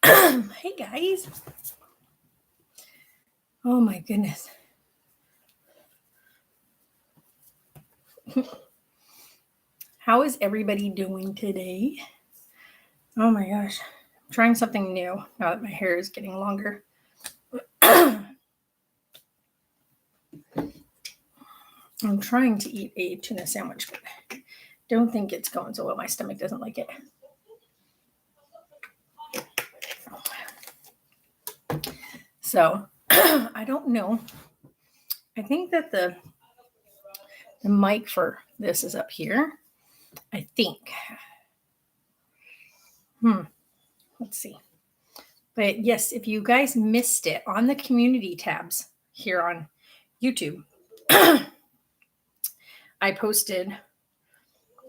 Hey guys. Oh my goodness. How is everybody doing today? Oh my gosh. I'm trying something new now that my hair is getting longer. I'm trying to eat a tuna sandwich, but I don't think it's going so well. My stomach doesn't like it. So I don't know. I think that the mic for this is up here. I think. Let's see. But yes, if you guys missed it on the community tabs here on YouTube, I posted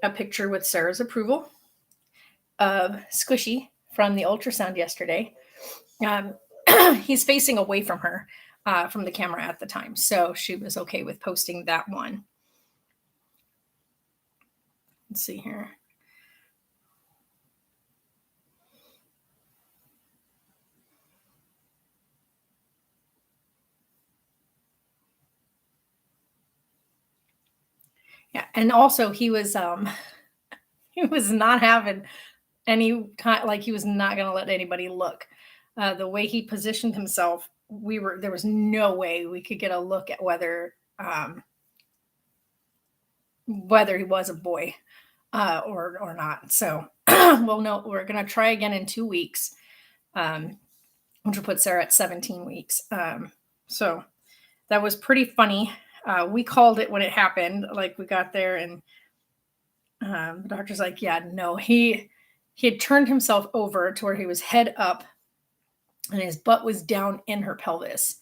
a picture with Sarah's approval of Squishy from the ultrasound yesterday. He's facing away from her from the camera at the time, so she was okay with posting that one. Let's see here. Yeah, and also he was not having any time, like he was not going to let anybody look. The way he positioned himself, there was no way we could get a look at whether he was a boy or not. So we'll know. We're going to try again in 2 weeks, which will put Sarah at 17 weeks. So that was pretty funny. We called it when it happened. Like we got there and the doctor's like, yeah, no, he had turned himself over to where he was head up and his butt was down in her pelvis.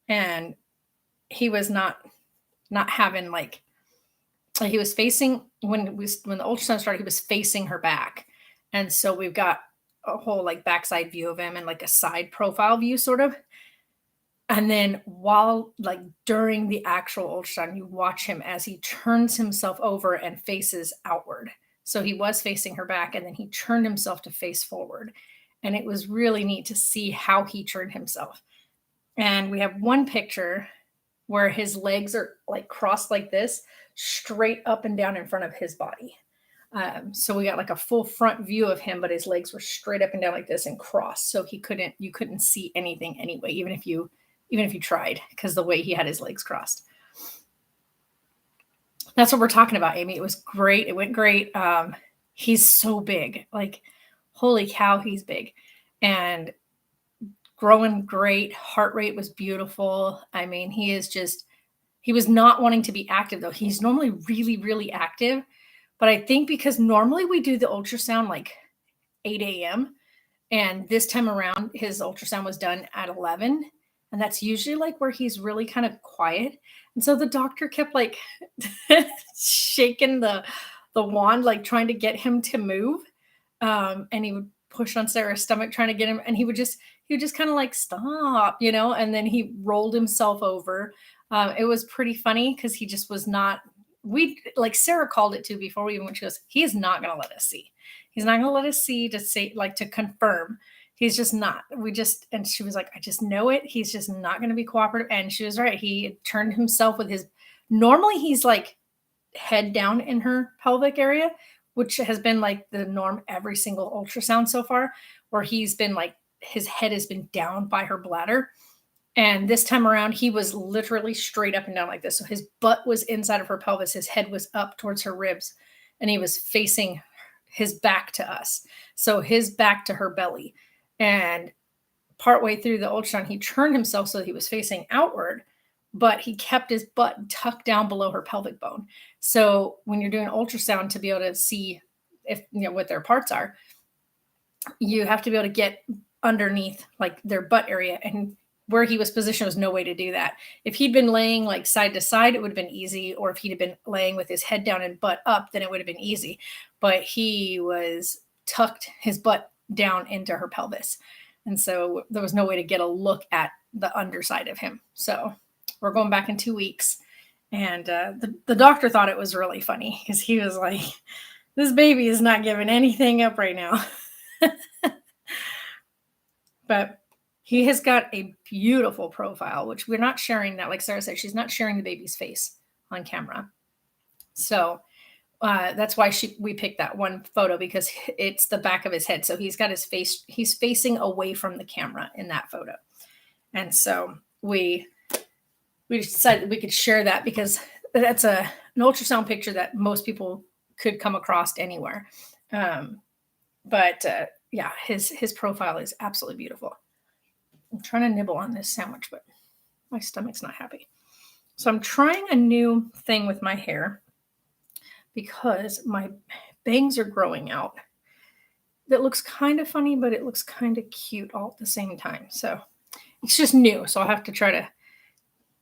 And he was not having like he was facing when the ultrasound started, he was facing her back. And so we've got a whole like backside view of him and like a side profile view sort of. And then while like during the actual ultrasound, you watch him as he turns himself over and faces outward. So he was facing her back and then he turned himself to face forward. And it was really neat to see how he turned himself. And we have one picture where his legs are like crossed like this, straight up and down in front of his body. So we got like a full front view of him, but his legs were straight up and down like this and crossed. So you couldn't see anything anyway, even if you tried, because the way he had his legs crossed. That's what we're talking about, Amy. It was great. It went great. He's so big. Like, holy cow, he's big. And growing great. Heart rate was beautiful. I mean, he was not wanting to be active though. He's normally really, really active. But I think because normally we do the ultrasound like 8 a.m. And this time around, his ultrasound was done at 11. And that's usually like where he's really kind of quiet. And so the doctor kept like shaking the wand, like trying to get him to move. And he would push on Sarah's stomach trying to get him. And he would just kind of like stop, and then he rolled himself over. It was pretty funny because he just was not, like Sarah called it too before we even went. She goes, he is not going to let us see. He's not going to let us see to say, like, to confirm. He's just not. And she was like, I just know it. He's just not going to be cooperative. And she was right. He turned himself with normally he's like head down in her pelvic area, which has been like the norm every single ultrasound so far, where he's been like, his head has been down by her bladder. And this time around, he was literally straight up and down like this. So his butt was inside of her pelvis. His head was up towards her ribs and he was facing his back to us. So his back to her belly. And partway through the ultrasound, he turned himself so he was facing outward, but he kept his butt tucked down below her pelvic bone. So when you're doing ultrasound to be able to see if, what their parts are, you have to be able to get underneath like their butt area. And where he was positioned was no way to do that. If he'd been laying like side to side, it would have been easy. Or if he'd have been laying with his head down and butt up, then it would have been easy. But he was tucked his butt down into her pelvis. And so there was no way to get a look at the underside of him. So we're going back in 2 weeks. And the doctor thought it was really funny because he was like, this baby is not giving anything up right now. But he has got a beautiful profile, which we're not sharing that. Like Sarah said, she's not sharing the baby's face on camera. So that's why we picked that one photo, because it's the back of his head. So he's got his face, he's facing away from the camera in that photo. And so we decided we could share that because that's an ultrasound picture that most people could come across anywhere. But yeah, his profile is absolutely beautiful. I'm trying to nibble on this sandwich, but my stomach's not happy. So I'm trying a new thing with my hair because my bangs are growing out. That looks kind of funny, but it looks kind of cute all at the same time. So it's just new. So I'll have to try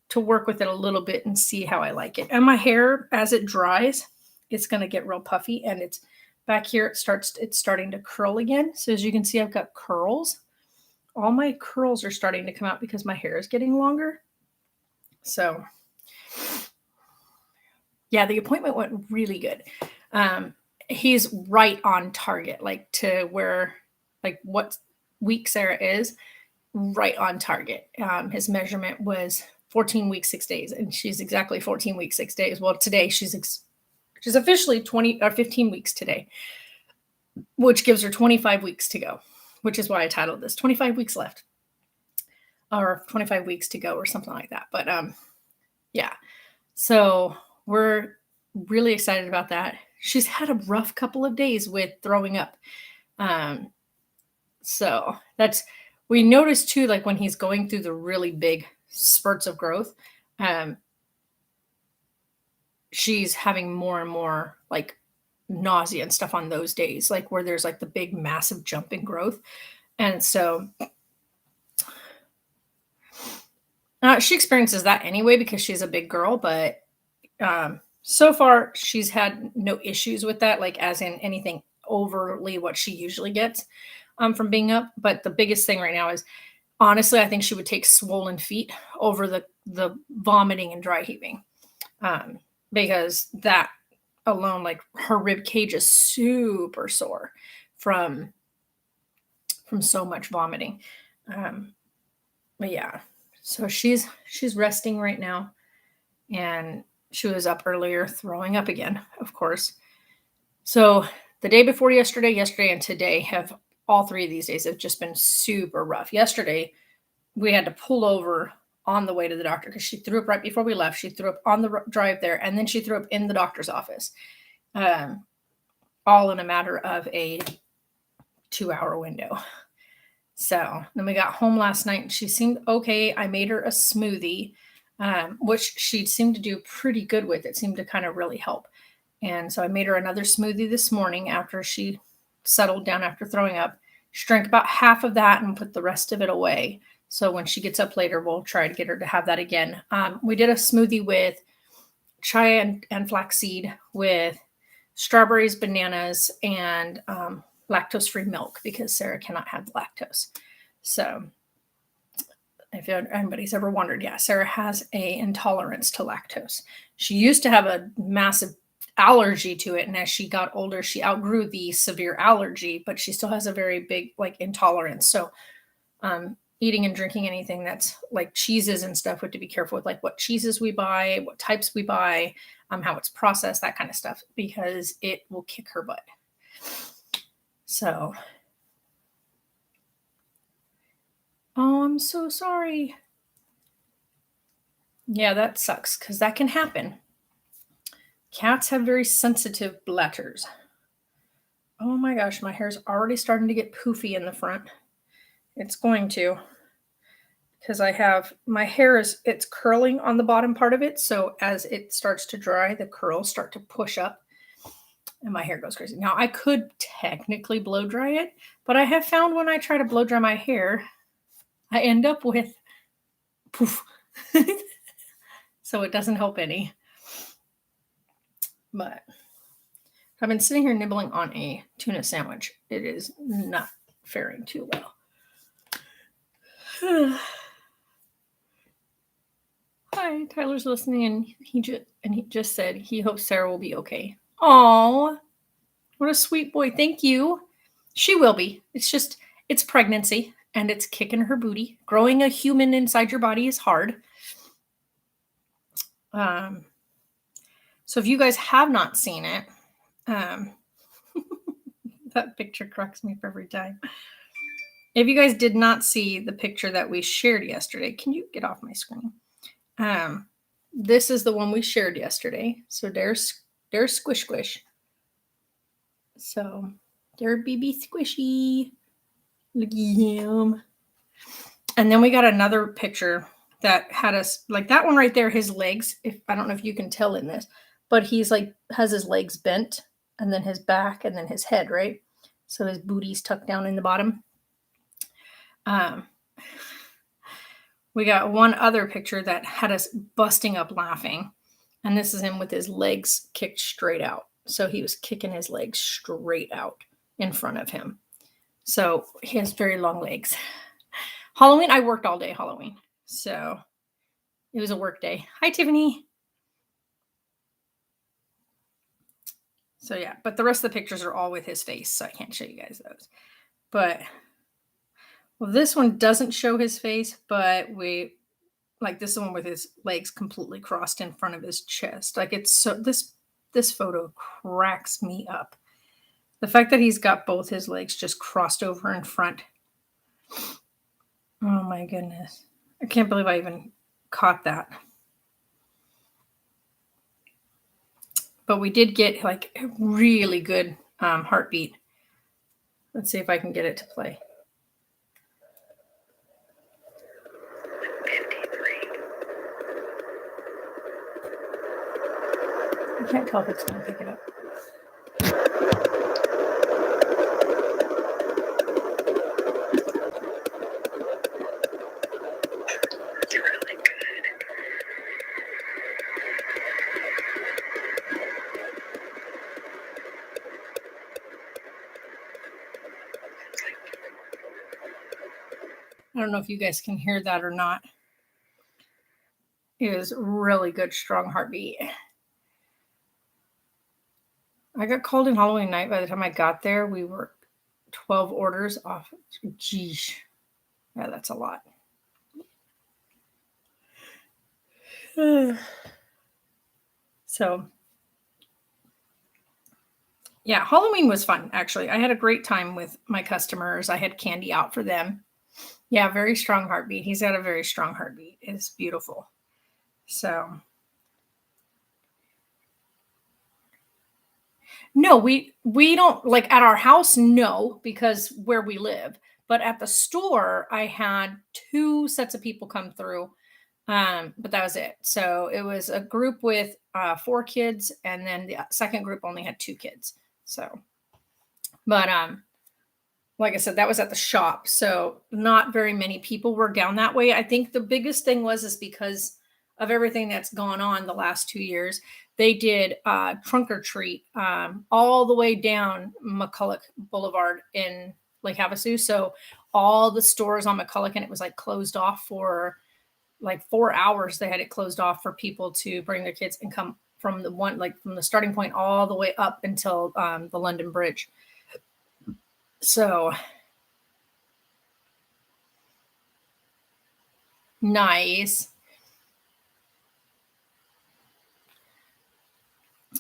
to work with it a little bit and see how I like it. And my hair, as it dries, it's going to get real puffy, and it's back here. It's starting to curl again. So as you can see, I've got curls. All my curls are starting to come out because my hair is getting longer. So yeah, the appointment went really good. He's right on target, like to where, like what week Sarah is, right on target. His measurement was 14 weeks, 6 days, and she's exactly 14 weeks, 6 days. Well, today she's officially 20 or 15 weeks today, which gives her 25 weeks to go, which is why I titled this 25 weeks left, or 25 weeks to go, or something like that. But yeah, so we're really excited about that. She's had a rough couple of days with throwing up. So we noticed too, like when he's going through the really big spurts of growth, she's having more and more like nausea and stuff on those days, like where there's like the big massive jump in growth. And so she experiences that anyway because she's a big girl, but so far she's had no issues with that, like as in anything overly what she usually gets from being up. But the biggest thing right now is, honestly, I think she would take swollen feet over the vomiting and dry heaving, because that alone, like her rib cage is super sore from so much vomiting. But yeah, so she's resting right now, and she was up earlier throwing up again, of course. So the day before yesterday, and today have, all three of these days have just been super rough. Yesterday, we had to pull over on the way to the doctor because she threw up right before we left. She threw up on the drive there, and then she threw up in the doctor's office, all in a matter of a 2-hour window. So then we got home last night and she seemed okay. I made her a smoothie, which she seemed to do pretty good with. It seemed to kind of really help. And so I made her another smoothie this morning after she settled down after throwing up. She drank about half of that and put the rest of it away. So when she gets up later, we'll try to get her to have that again. We did a smoothie with chia and flaxseed, with strawberries, bananas, and lactose-free milk, because Sarah cannot have lactose. So if anybody's ever wondered, yeah, Sarah has a intolerance to lactose. She used to have a massive allergy to it, and as she got older, she outgrew the severe allergy, but she still has a very big like intolerance. So eating and drinking anything that's like cheeses and stuff, we have to be careful with like what cheeses we buy, what types we buy, how it's processed, that kind of stuff, because it will kick her butt. So, oh, I'm so sorry. Yeah, that sucks because that can happen. Cats have very sensitive bladders. Oh my gosh, my hair's already starting to get poofy in the front. It's going to, because my hair it's curling on the bottom part of it. So as it starts to dry, the curls start to push up and my hair goes crazy. Now I could technically blow dry it, but I have found when I try to blow dry my hair, I end up with poof. So it doesn't help any. But I've been sitting here nibbling on a tuna sandwich. It is not faring too well. Hi, Tyler's listening, and he just said he hopes Sarah will be okay. Oh, what a sweet boy! Thank you. She will be. It's pregnancy. and it's kicking her booty. Growing a human inside your body is hard. So if you guys have not seen it, that picture cracks me up every time. If you guys did not see the picture that we shared yesterday, can you get off my screen? This is the one we shared yesterday. So there's Squish Squish. So there's BB Squishy. Look at him. And then we got another picture that had us, like that one right there, his legs, if I don't know if you can tell in this, but he's like has his legs bent and then his back and then his head, right? So his booty's tucked down in the bottom. We got one other picture that had us busting up laughing. And this is him with his legs kicked straight out. So he was kicking his legs straight out in front of him. So he has very long legs. Halloween, I worked all day Halloween. So it was a work day. Hi, Tiffany. So yeah, but the rest of the pictures are all with his face. So I can't show you guys those. But well, this one doesn't show his face, but this is the one with his legs completely crossed in front of his chest. Like it's so this photo cracks me up. The fact that he's got both his legs just crossed over in front. Oh my goodness. I can't believe I even caught that. But we did get like a really good heartbeat. Let's see if I can get it to play. 53. I can't tell if it's going to pick it up. I don't know if you guys can hear that or not. It was really good, strong heartbeat. I got called in Halloween night. By the time I got there, we were 12 orders off. Geesh. Yeah, that's a lot. So, yeah, Halloween was fun, actually. I had a great time with my customers. I had candy out for them. Yeah, very strong heartbeat. He's got a very strong heartbeat. It's beautiful. So, no, we don't, like at our house, no, because where we live. But at the store, I had 2 sets of people come through. But that was it. So it was a group with 4 kids, and then the second group only had 2 kids. So, but like I said, that was at the shop. So not very many people were down that way. I think the biggest thing is because of everything that's gone on the last 2 years, they did trunk or treat all the way down McCulloch Boulevard in Lake Havasu. So all the stores on McCulloch, and it was like closed off for like 4 hours. They had it closed off for people to bring their kids and come from from the starting point all the way up until the London Bridge. So nice.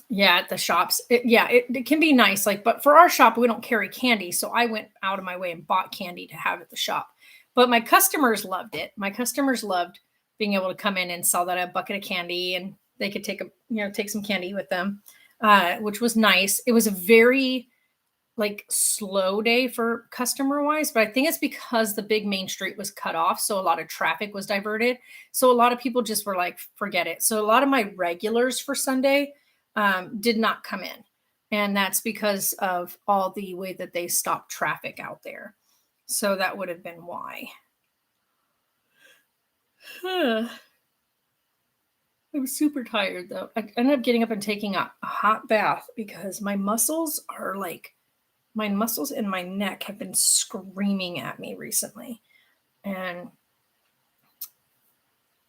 Yeah, at the shops. It can be nice. But for our shop, we don't carry candy. So I went out of my way and bought candy to have at the shop. But my customers loved it. My customers loved being able to come in and sell that a bucket of candy, and they could take some candy with them, which was nice. It was a very slow day for customer wise, but I think it's because the big main street was cut off. So a lot of traffic was diverted. So a lot of people just were like, forget it. So a lot of my regulars for Sunday did not come in. And that's because of all the way that they stopped traffic out there. So that would have been why. I'm super tired though. I ended up getting up and taking a hot bath because my muscles in my neck have been screaming at me recently. And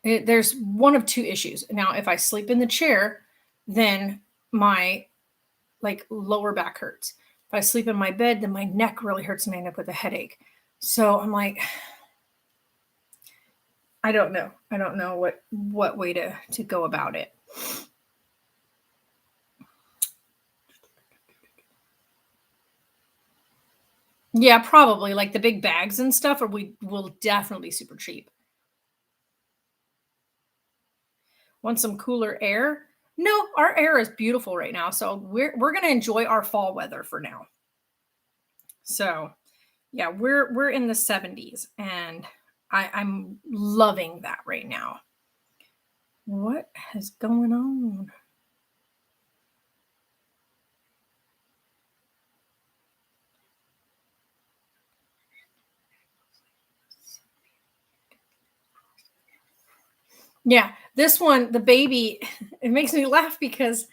there's one of 2 issues. Now, if I sleep in the chair, then my lower back hurts. If I sleep in my bed, then my neck really hurts and I end up with a headache. So I'm like, I don't know. I don't know what way to go about it. Yeah, probably like the big bags and stuff, or we will definitely be super cheap. Want some cooler air? No, our air is beautiful right now, so we're gonna enjoy our fall weather for now. So yeah, we're in the 70s, and I'm loving that right now. What is going on? Yeah, this one, the baby, it makes me laugh because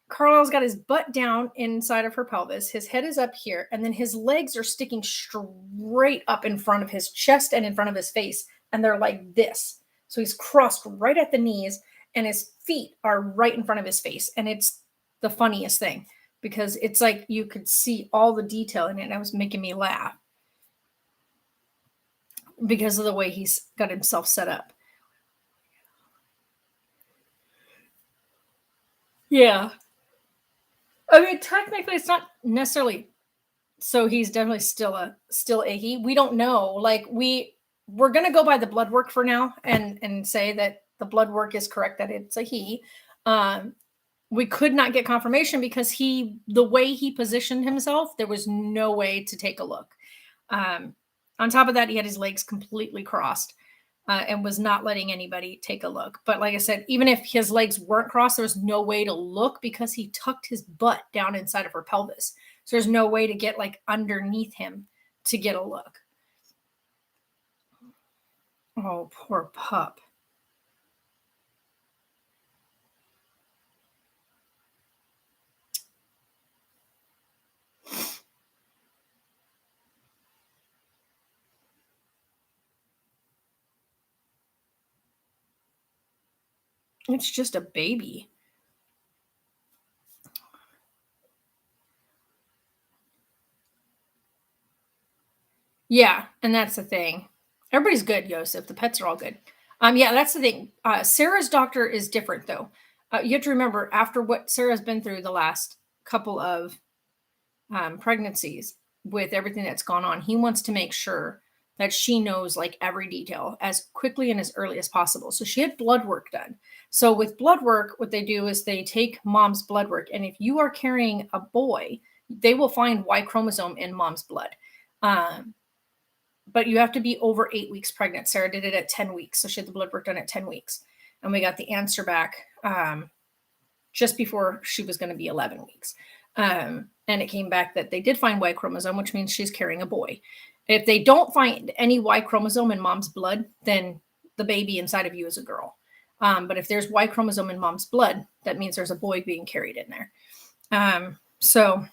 Carlisle's got his butt down inside of her pelvis. His head is up here, and then his legs are sticking straight up in front of his chest and in front of his face, and they're like this. So he's crossed right at the knees, and his feet are right in front of his face. And it's the funniest thing because it's like you could see all the detail in it, and it was making me laugh because of the way he's got himself set up. Yeah. I mean, technically, it's not necessarily. So he's definitely still achy. We don't know. Like we're gonna go by the blood work for now and say that the blood work is correct that it's a he. Um, we could not get confirmation because the way he positioned himself, there was no way to take a look. Um, on top of that, he had his legs completely crossed and was not letting anybody take a look. But like I said, even if his legs weren't crossed, there was no way to look because he tucked his butt down inside of her pelvis. So there's no way to get like underneath him to get a look. Oh, poor pup. It's just a baby. Yeah, and that's the thing. Everybody's good, Joseph. The pets are all good. Yeah, that's the thing. Sarah's doctor is different though. You have to remember after what Sarah's been through the last couple of pregnancies with everything that's gone on, he wants to make sure that she knows like every detail as quickly and as early as possible. So she had blood work done. So with blood work, what they do is they take mom's blood work, and if you are carrying a boy, they will find Y chromosome in mom's blood. Um, but you have to be over 8 weeks pregnant. Sarah did it at 10 weeks. So she had the blood work done at 10 weeks. And we got the answer back just before she was going to be 11 weeks. And it came back that they did find Y chromosome, which means she's carrying a boy. If they don't find any Y chromosome in mom's blood, then the baby inside of you is a girl. But if there's Y chromosome in mom's blood, that means there's a boy being carried in there. So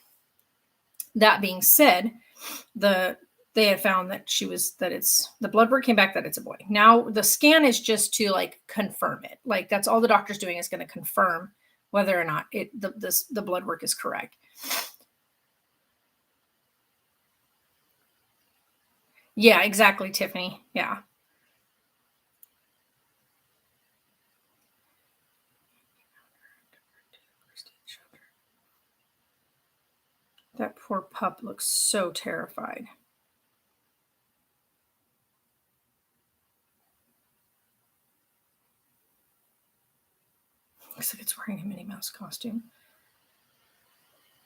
that being said, they had found that it's the blood work came back that it's a boy. Now the scan is just to like confirm it. Like that's all the doctor's doing is going to confirm whether or not the blood work is correct. Yeah, exactly, Tiffany. Yeah. That poor pup looks so terrified. Looks like it's wearing a Minnie Mouse costume.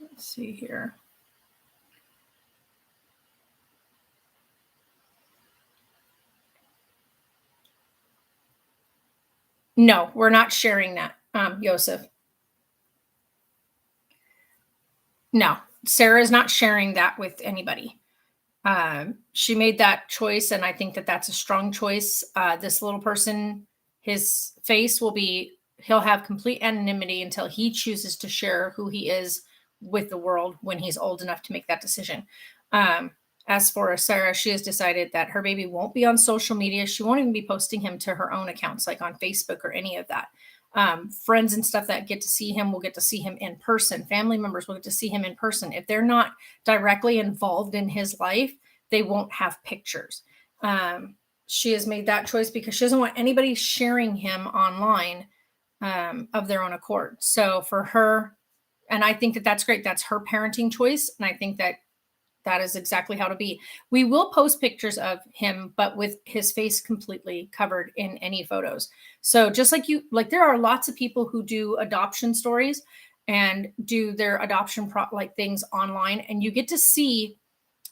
Let's see here. No, we're not sharing that, Joseph. No, Sarah is not sharing that with anybody. She made that choice, and I think that that's a strong choice. This little person, his face will be, he'll have complete anonymity until he chooses to share who he is with the world when he's old enough to make that decision. Um, as for Sarah, she has decided that her baby won't be on social media. She won't even be posting him to her own accounts, like on Facebook or any of that. Friends and stuff that get to see him will get to see him in person. Family members will get to see him in person. If they're not directly involved in his life, they won't have pictures. Um, she has made that choice because she doesn't want anybody sharing him online of their own accord. So for her, and I think that that's great. That's her parenting choice, and I think that that is exactly how to be. We will post pictures of him, but with his face completely covered in any photos. So just like you, like there are lots of people who do adoption stories and do their adoption like things online, and you get to see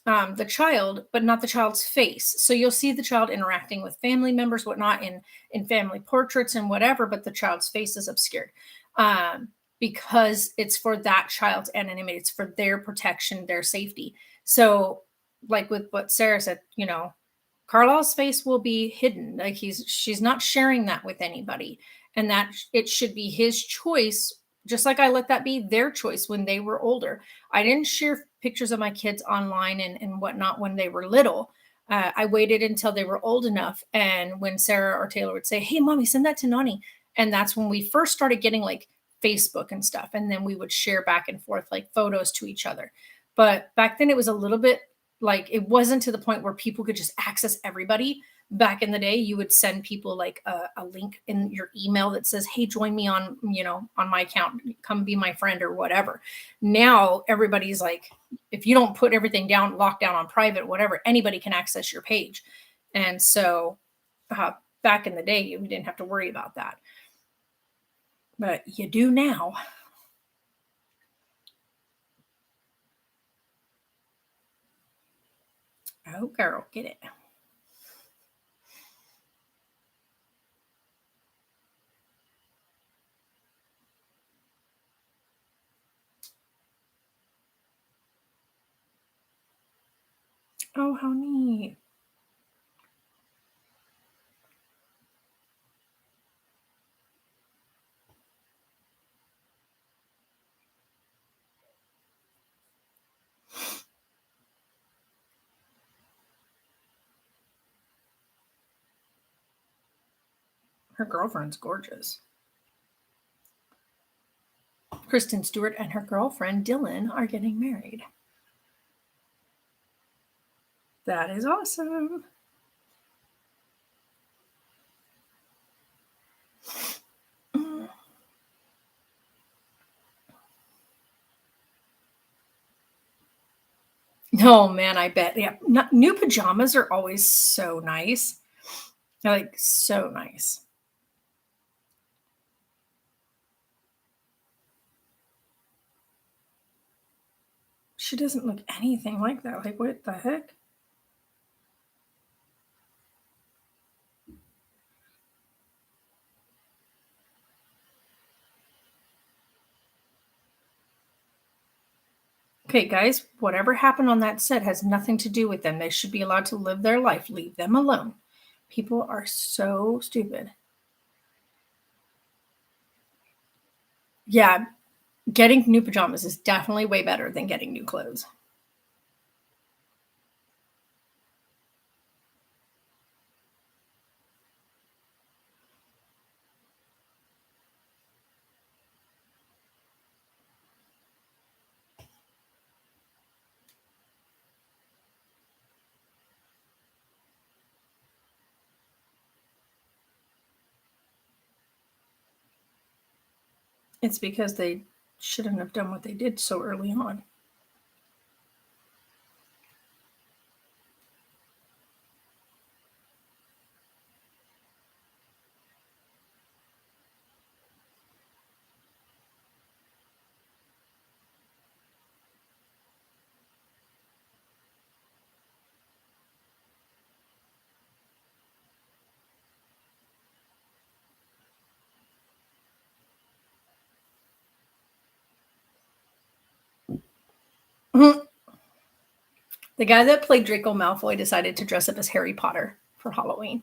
the child, but not the child's face. So you'll see the child interacting with family members, whatnot, in family portraits and whatever, but the child's face is obscured. Because it's for that child's anonymity, it's for their protection, their safety. So, like with what Sarah said, Carlisle's face will be hidden. Like she's not sharing that with anybody, and that it should be his choice. Just like I let that be their choice when they were older. I didn't share pictures of my kids online and whatnot when they were little. I waited until they were old enough, and when Sarah or Taylor would say, "Hey, mommy, send that to Nani," and that's when we first started getting like Facebook and stuff, and then we would share back and forth like photos to each other. But back then it was a little bit like it wasn't to the point where people could just access everybody. Back in the day, you would send people like a link in your email that says, "Hey, join me on on my account, come be my friend," or whatever. Now everybody's like, if you don't put everything down, locked down on private, whatever, anybody can access your page. And so back in the day, we didn't have to worry about that, but you do now. Oh, girl, get it. Oh, how neat. Her girlfriend's gorgeous. Kristen Stewart and her girlfriend Dylan are getting married. That is awesome. Oh man, I bet. Yeah, new pajamas are always so nice. They're like so nice. She doesn't look anything like that. Like, what the heck? Okay, guys, whatever happened on that set has nothing to do with them. They should be allowed to live their life. Leave them alone. People are so stupid. Yeah, getting new pajamas is definitely way better than getting new clothes. It's because they shouldn't have done what they did so early on. The guy that played Draco Malfoy decided to dress up as Harry Potter for Halloween.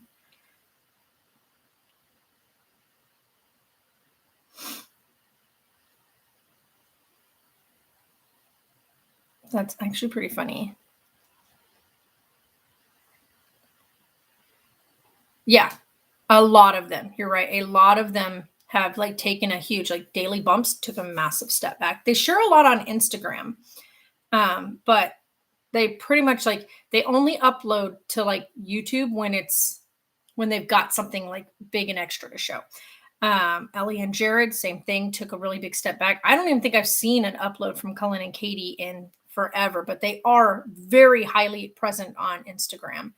That's actually pretty funny. Yeah, a lot of them. You're right. A lot of them have like taken a huge like Daily Bumps took a massive step back. They share a lot on Instagram, but They pretty much like they only upload to like YouTube when they've got something like big and extra to show. Ellie and Jared, same thing, took a really big step back. I don't even think I've seen an upload from Cullen and Katie in forever, but they are very highly present on Instagram.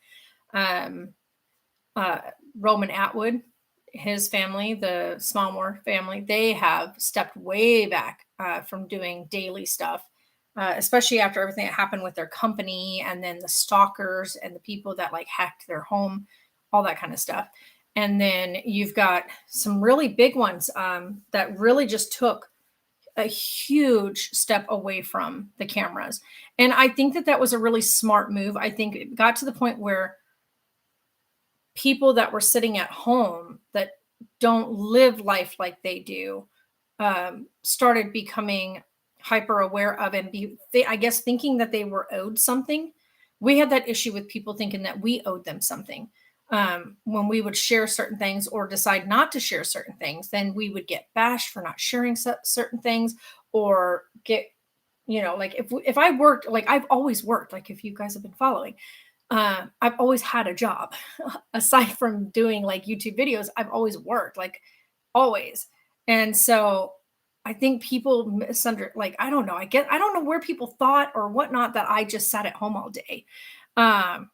Um, uh, Roman Atwood, his family, the Smallmore family, they have stepped way back from doing daily stuff, especially after everything that happened with their company and then the stalkers and the people that like hacked their home, all that kind of stuff. And then you've got some really big ones that really just took a huge step away from the cameras. And I think that that was a really smart move. I think it got to the point where people that were sitting at home that don't live life like they do started becoming hyper aware of and I guess thinking that they were owed something. We had that issue with people thinking that we owed them something. When we would share certain things or decide not to share certain things, then we would get bashed for not sharing certain things or get, like if I worked, like I've always worked, like if you guys have been following, I've always had a job aside from doing like YouTube videos. I've always worked, like always. And so I think people like, I don't know. I don't know where people thought or whatnot that I just sat at home all day. Um,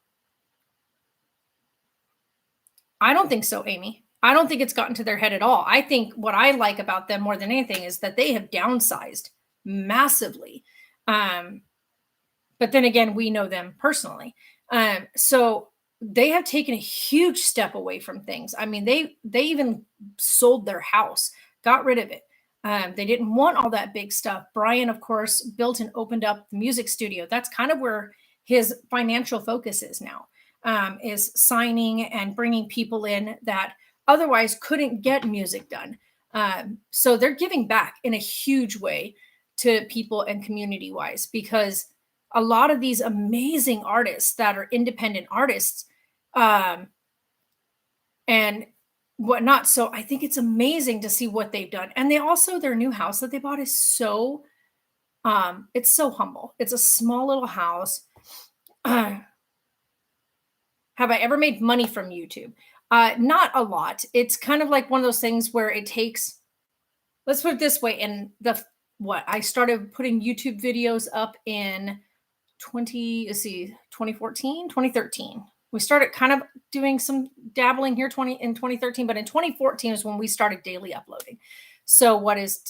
I don't think so, Amy. I don't think it's gotten to their head at all. I think what I like about them more than anything is that they have downsized massively. Um, but then again, we know them personally. So they have taken a huge step away from things. I mean, they even sold their house, got rid of it. They didn't want all that big stuff. Brian, of course, built and opened up the music studio. That's kind of where his financial focus is now, is signing and bringing people in that otherwise couldn't get music done. So they're giving back in a huge way to people and community wise, because a lot of these amazing artists that are independent artists um, and whatnot. So I think it's amazing to see what they've done. And they also, their new house that they bought is so, it's so humble. It's a small little house. Have I ever made money from YouTube? Not a lot. It's kind of like one of those things where it takes, let's put it this way. In I started putting YouTube videos up in 2014, 2013. We started kind of doing some dabbling here in 2013, but in 2014 is when we started daily uploading. So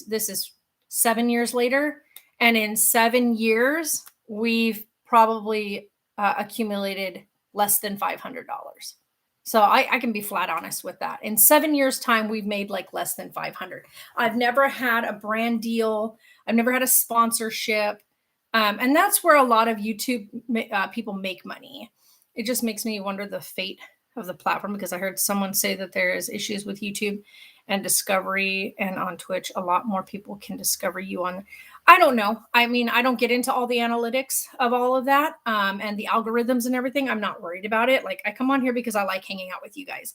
this is 7 years later. And in 7 years, we've probably accumulated less than $500. So I can be flat honest with that. In 7 years time, we've made like less than 500. I've never had a brand deal. I've never had a sponsorship. And that's where a lot of YouTube people make money. It just makes me wonder the fate of the platform, because I heard someone say that there is issues with YouTube and discovery, and on Twitch, a lot more people can discover you on. I don't know. I mean, I don't get into all the analytics of all of that and the algorithms and everything. I'm not worried about it. Like, I come on here because I like hanging out with you guys.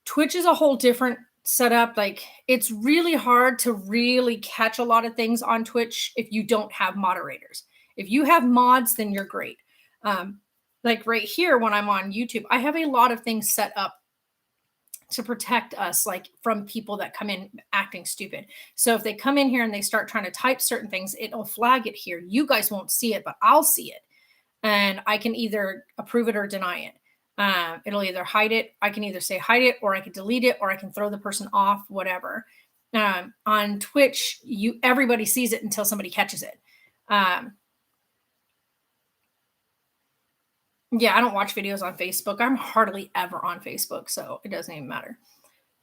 Twitch is a whole different setup. Like, it's really hard to really catch a lot of things on Twitch if you don't have moderators. If you have mods, then you're great. Like right here, when I'm on YouTube, I have a lot of things set up to protect us, like from people that come in acting stupid. So if they come in here and they start trying to type certain things, it'll flag it here. You guys won't see it, but I'll see it. And I can either approve it or deny it. It'll either hide it. I can either say hide it, or I can delete it, or I can throw the person off, whatever. On Twitch, everybody sees it until somebody catches it. Yeah, I don't watch videos on Facebook. I'm hardly ever on Facebook, so it doesn't even matter.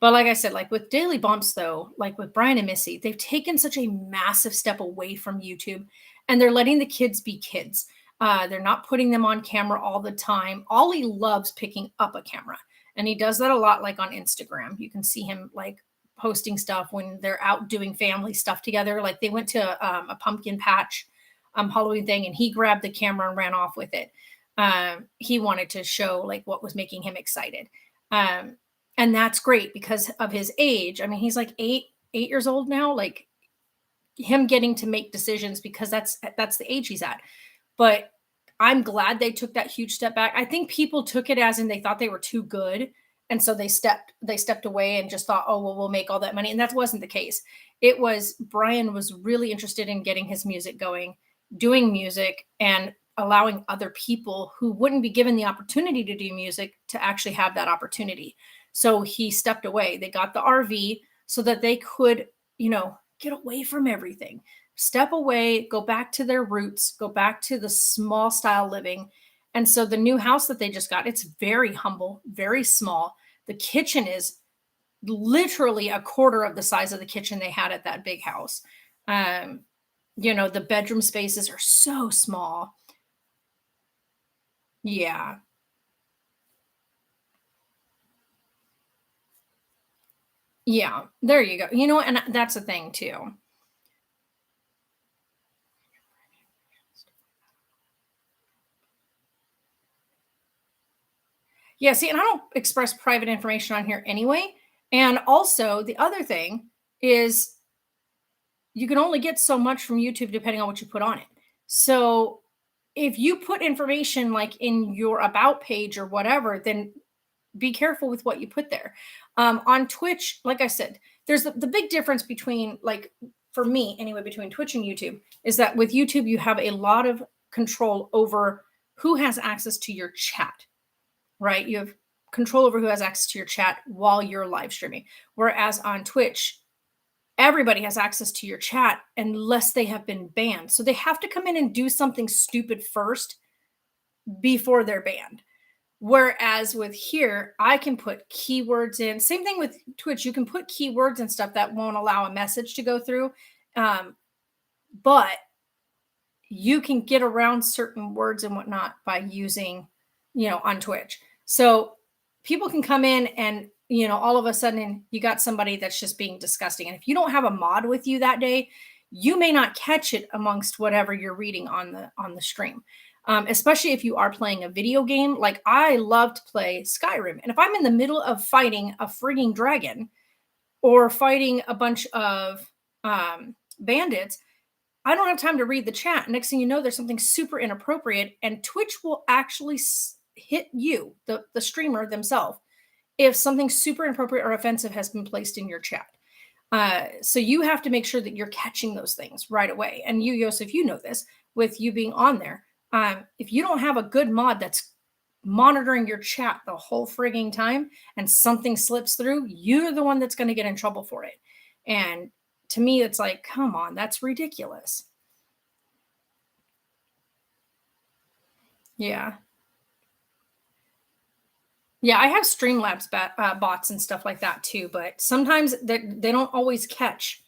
But like I said, like with Daily Bumps, though, like with Brian and Missy, they've taken such a massive step away from YouTube, and they're letting the kids be kids. They're not putting them on camera all the time. Ollie loves picking up a camera, and he does that a lot, like on Instagram. You can see him like posting stuff when they're out doing family stuff together. Like they went to a pumpkin patch Halloween thing, and he grabbed the camera and ran off with it. He wanted to show like what was making him excited. And that's great because of his age. I mean, he's like eight years old now. Like him getting to make decisions because that's the age he's at. But I'm glad they took that huge step back. I think people took it as in they thought they were too good. And so they stepped away and just thought, oh, well, we'll make all that money. And that wasn't the case. It was Brian was really interested in getting his music going, doing music, and allowing other people who wouldn't be given the opportunity to do music to actually have that opportunity. So he stepped away. They got the RV so that they could, get away from everything, step away, go back to their roots, go back to the small style living. And so the new house that they just got, it's very humble, very small. The kitchen is literally a quarter of the size of the kitchen they had at that big house. The bedroom spaces are so small. Yeah. Yeah. There you go. And that's the thing too. Yeah, see, and I don't express private information on here anyway. And also, the other thing is you can only get so much from YouTube depending on what you put on it. So if you put information like in your about page or whatever, then be careful with what you put there. On Twitch, like I said, there's the big difference between, like, for me anyway, between Twitch and YouTube is that with YouTube, you have a lot of control over who has access to your chat, right? You have control over who has access to your chat while you're live streaming. Whereas on Twitch, everybody has access to your chat unless they have been banned. So they have to come in and do something stupid first before they're banned. Whereas with here, I can put keywords in. Same thing with Twitch. You can put keywords and stuff that won't allow a message to go through. But you can get around certain words and whatnot by using, on Twitch. So people can come in and, all of a sudden you got somebody that's just being disgusting. And if you don't have a mod with you that day, you may not catch it amongst whatever you're reading on the stream. Especially if you are playing a video game. Like, I love to play Skyrim. And if I'm in the middle of fighting a frigging dragon or fighting a bunch of bandits, I don't have time to read the chat. Next thing you know, there's something super inappropriate, and Twitch will actually hit you, the streamer themselves, if something super inappropriate or offensive has been placed in your chat. So you have to make sure that you're catching those things right away. And you, Yosef, you know this with you being on there. If you don't have a good mod that's monitoring your chat the whole frigging time and something slips through, you're the one that's going to get in trouble for it. And to me, it's like, come on, that's ridiculous. Yeah. Yeah, I have Streamlabs bots and stuff like that too, but sometimes they don't always catch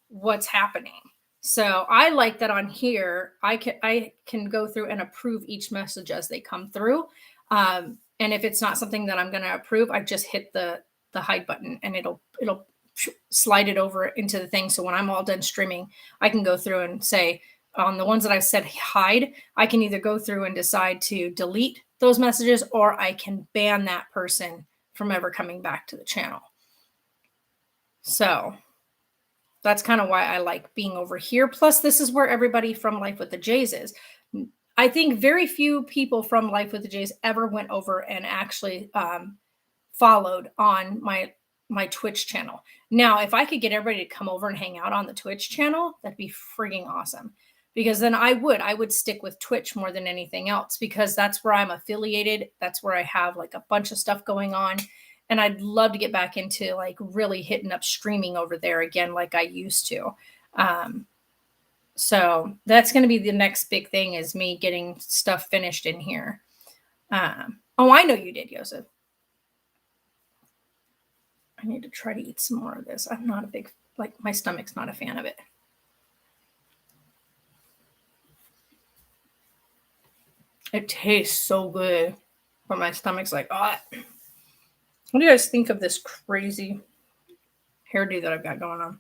what's happening. So I like that on here, I can go through and approve each message as they come through. And if it's not something that I'm going to approve, I just hit the hide button and it'll slide it over into the thing. So when I'm all done streaming, I can go through and say, on the ones that I've said hide, I can either go through and decide to delete those messages, or I can ban that person from ever coming back to the channel. So that's kind of why I like being over here. Plus, this is where everybody from Life with the Jays is. I think very few people from Life with the Jays ever went over and actually followed on my Twitch channel. Now, if I could get everybody to come over and hang out on the Twitch channel, that'd be frigging awesome. Because then I would stick with Twitch more than anything else, because that's where I'm affiliated. That's where I have like a bunch of stuff going on. And I'd love to get back into like really hitting up streaming over there again, like I used to. So that's going to be the next big thing, is me getting stuff finished in here. Oh, I know you did, Yosef. I need to try to eat some more of this. I'm not a big, like, my stomach's not a fan of it. It tastes so good, but my stomach's like, oh. What do you guys think of this crazy hairdo that I've got going on?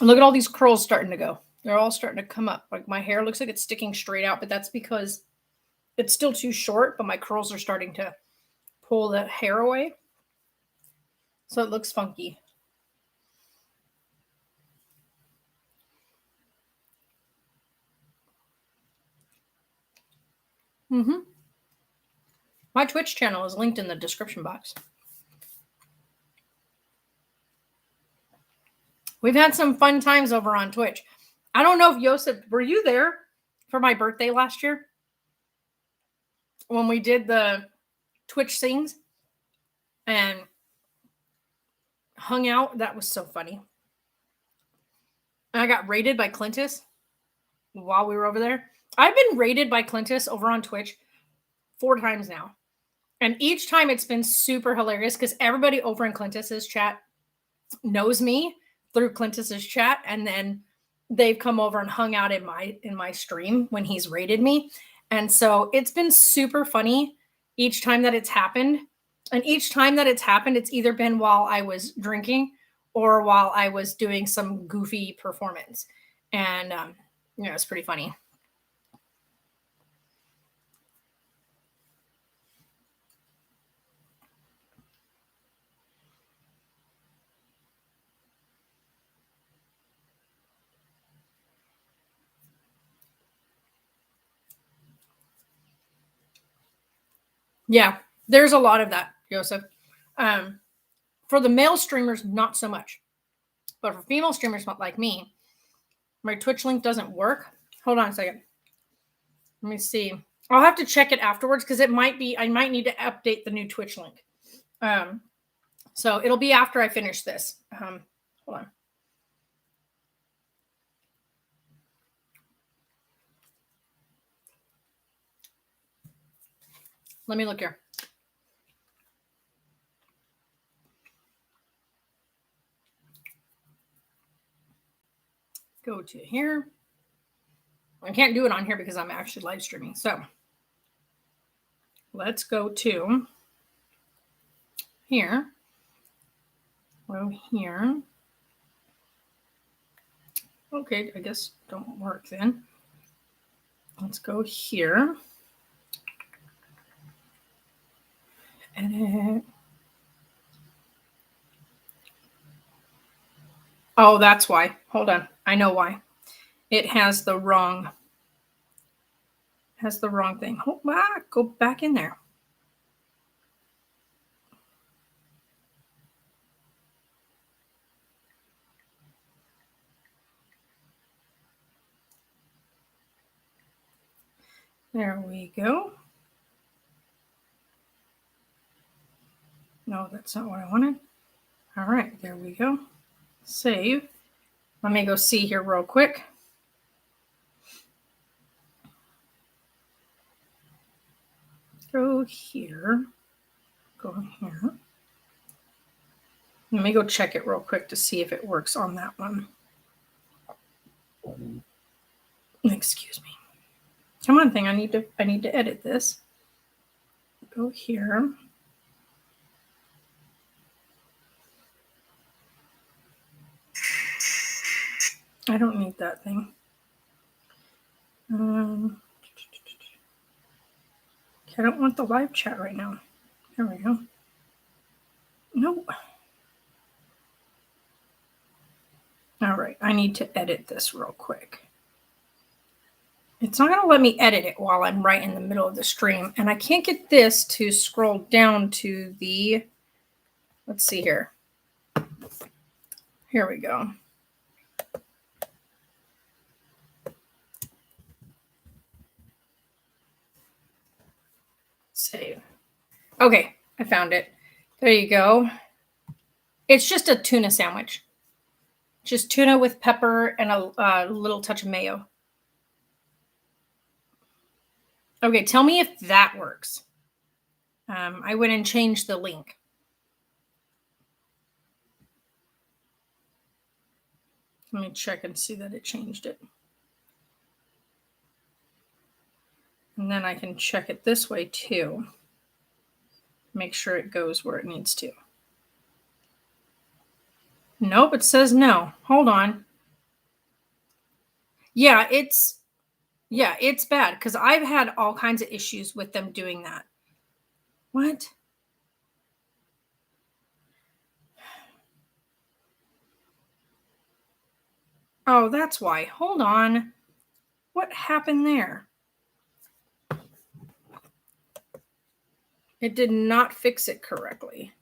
Look at all these curls starting to go. They're all starting to come up. Like, my hair looks like it's sticking straight out, but that's because it's still too short, but my curls are starting to pull the hair away. So it looks funky. Mm-hmm. My Twitch channel is linked in the description box. We've had some fun times over on Twitch. I don't know if Joseph, were you there for my birthday last year? When we did the Twitch sings and hung out? That was so funny. And I got raided by Clintus while we were over there. I've been raided by Clintus over on Twitch 4 times now. And each time it's been super hilarious because everybody over in Clintus's chat knows me through Clintus's chat, and then they've come over and hung out in my stream when he's raided me. And so it's been super funny each time that it's happened. And each time that it's happened, it's either been while I was drinking or while I was doing some goofy performance. And it's pretty funny. Yeah, there's a lot of that, Joseph. For the male streamers, not so much. But for female streamers like me, my Twitch link doesn't work. Hold on a second. Let me see. I'll have to check it afterwards because I might need to update the new Twitch link. So it'll be after I finish this. Hold on. Let me look here. Go to here. I can't do it on here because I'm actually live streaming. So let's go to here. Go here. Okay, I guess don't work then. Let's go here. Edit. Oh, that's why. Hold on. I know why. It has the wrong thing. Go back in there. There we go. No, that's not what I wanted. All right, there we go. Save. Let me go see here real quick. Go here. Go here. Let me go check it real quick to see if it works on that one. Excuse me. Come on, thing. I need to edit this. Go here. I don't need that thing. Okay, I don't want the live chat right now. There we go. No. All right, I need to edit this real quick. It's not going to let me edit it while I'm right in the middle of the stream. And I can't get this to scroll down to the, let's see here. Here we go. Save. Okay, I found it. There you go. It's just a tuna sandwich. Just tuna with pepper and a little touch of mayo. Okay, tell me if that works. I went and changed the link. Let me check and see that it changed it. And then I can check it this way too. Make sure it goes where it needs to. Nope, it says no. Hold on. Yeah, it's bad because I've had all kinds of issues with them doing that. What? Oh, that's why. Hold on. What happened there? It did not fix it correctly.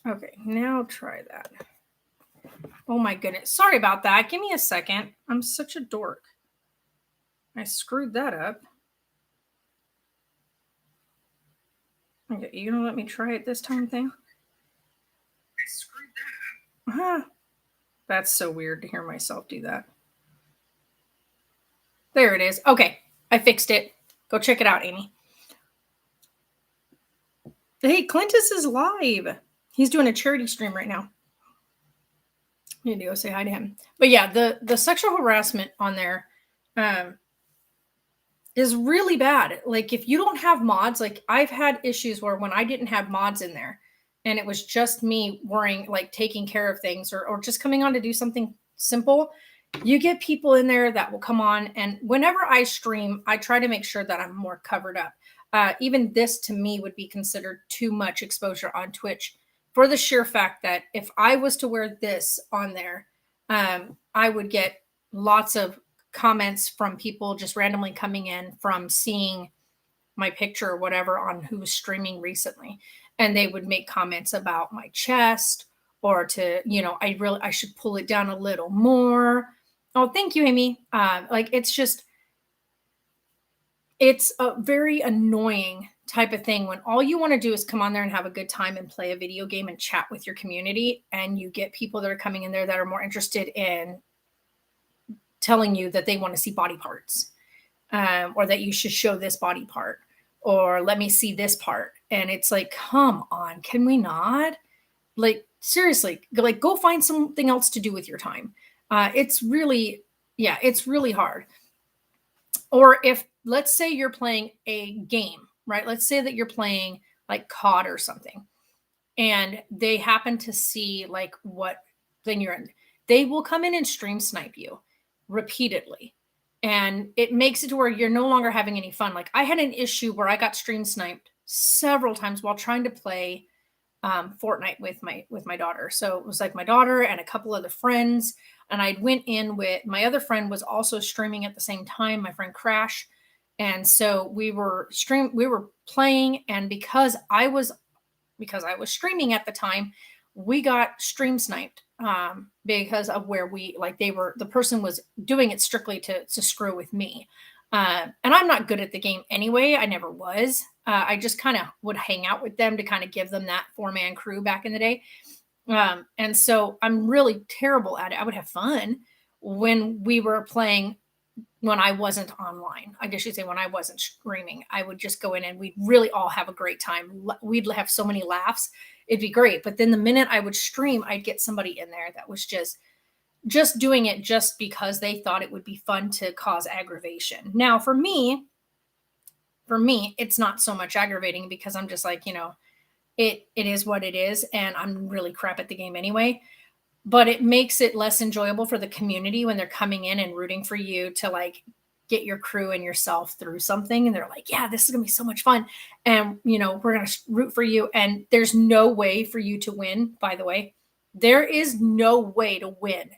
Okay, now try that. Oh my goodness. Sorry about that. Give me a second. I'm such a dork. I screwed that up. Okay, you gonna let me try it this time thing? I screwed that up. Huh. That's so weird to hear myself do that. There it is. Okay, I fixed it. Go check it out, Amy. Hey, Clintus is live. He's doing a charity stream right now. You need to go say hi to him. But yeah, the sexual harassment on there is really bad. Like if you don't have mods, like I've had issues where when I didn't have mods in there and it was just me worrying, like taking care of things or just coming on to do something simple, you get people in there that will come on. And whenever I stream, I try to make sure that I'm more covered up. Even this to me would be considered too much exposure on Twitch for the sheer fact that if I was to wear this on there, I would get lots of comments from people just randomly coming in from seeing my picture or whatever on who was streaming recently. And they would make comments about my chest or to, I should pull it down a little more. Oh, thank you, Amy. It's a very annoying type of thing when all you want to do is come on there and have a good time and play a video game and chat with your community. And you get people that are coming in there that are more interested in telling you that they want to see body parts, or that you should show this body part, or let me see this part. And it's like, come on, can we not? Like, seriously, go find something else to do with your time. It's really hard. Or if, let's say you're playing a game, right? Let's say that you're playing like COD or something, and they happen to see like what thing you're in. They will come in and stream snipe you repeatedly. And it makes it to where you're no longer having any fun. Like I had an issue where I got stream sniped several times while trying to play Fortnite with my daughter. So it was like my daughter and a couple other friends. And I went in with my other friend was also streaming at the same time, my friend Crash. And so we were playing, and because I was streaming at the time, we got stream sniped because of where the person was doing it strictly to screw with me. And I'm not good at the game anyway. I never was. I just kind of would hang out with them to kind of give them that 4-man crew back in the day. And so I'm really terrible at it. I would have fun when we were playing when I wasn't online. I guess you'd say when I wasn't streaming, I would just go in and we'd really all have a great time. We'd have so many laughs. It'd be great. But then the minute I would stream, I'd get somebody in there that was just doing it just because they thought it would be fun to cause aggravation. Now, for me, it's not so much aggravating because I'm just like, it is what it is. And I'm really crap at the game anyway. But it makes it less enjoyable for the community when they're coming in and rooting for you to like get your crew and yourself through something. And they're like, yeah, this is going to be so much fun. And, we're going to root for you. And there's no way for you to win, by the way. There is no way to win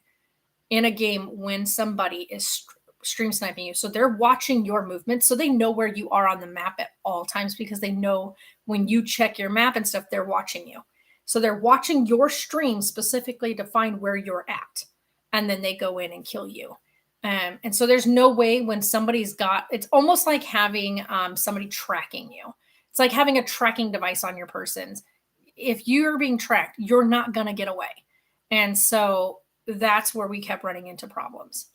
in a game when somebody is stream sniping you. So they're watching your movements. So they know where you are on the map at all times because they know when you check your map and stuff, they're watching you. So they're watching your stream specifically to find where you're at. And then they go in and kill you. And so there's no way when it's almost like having somebody tracking you. It's like having a tracking device on your person. If you're being tracked, you're not going to get away. And so that's where we kept running into problems.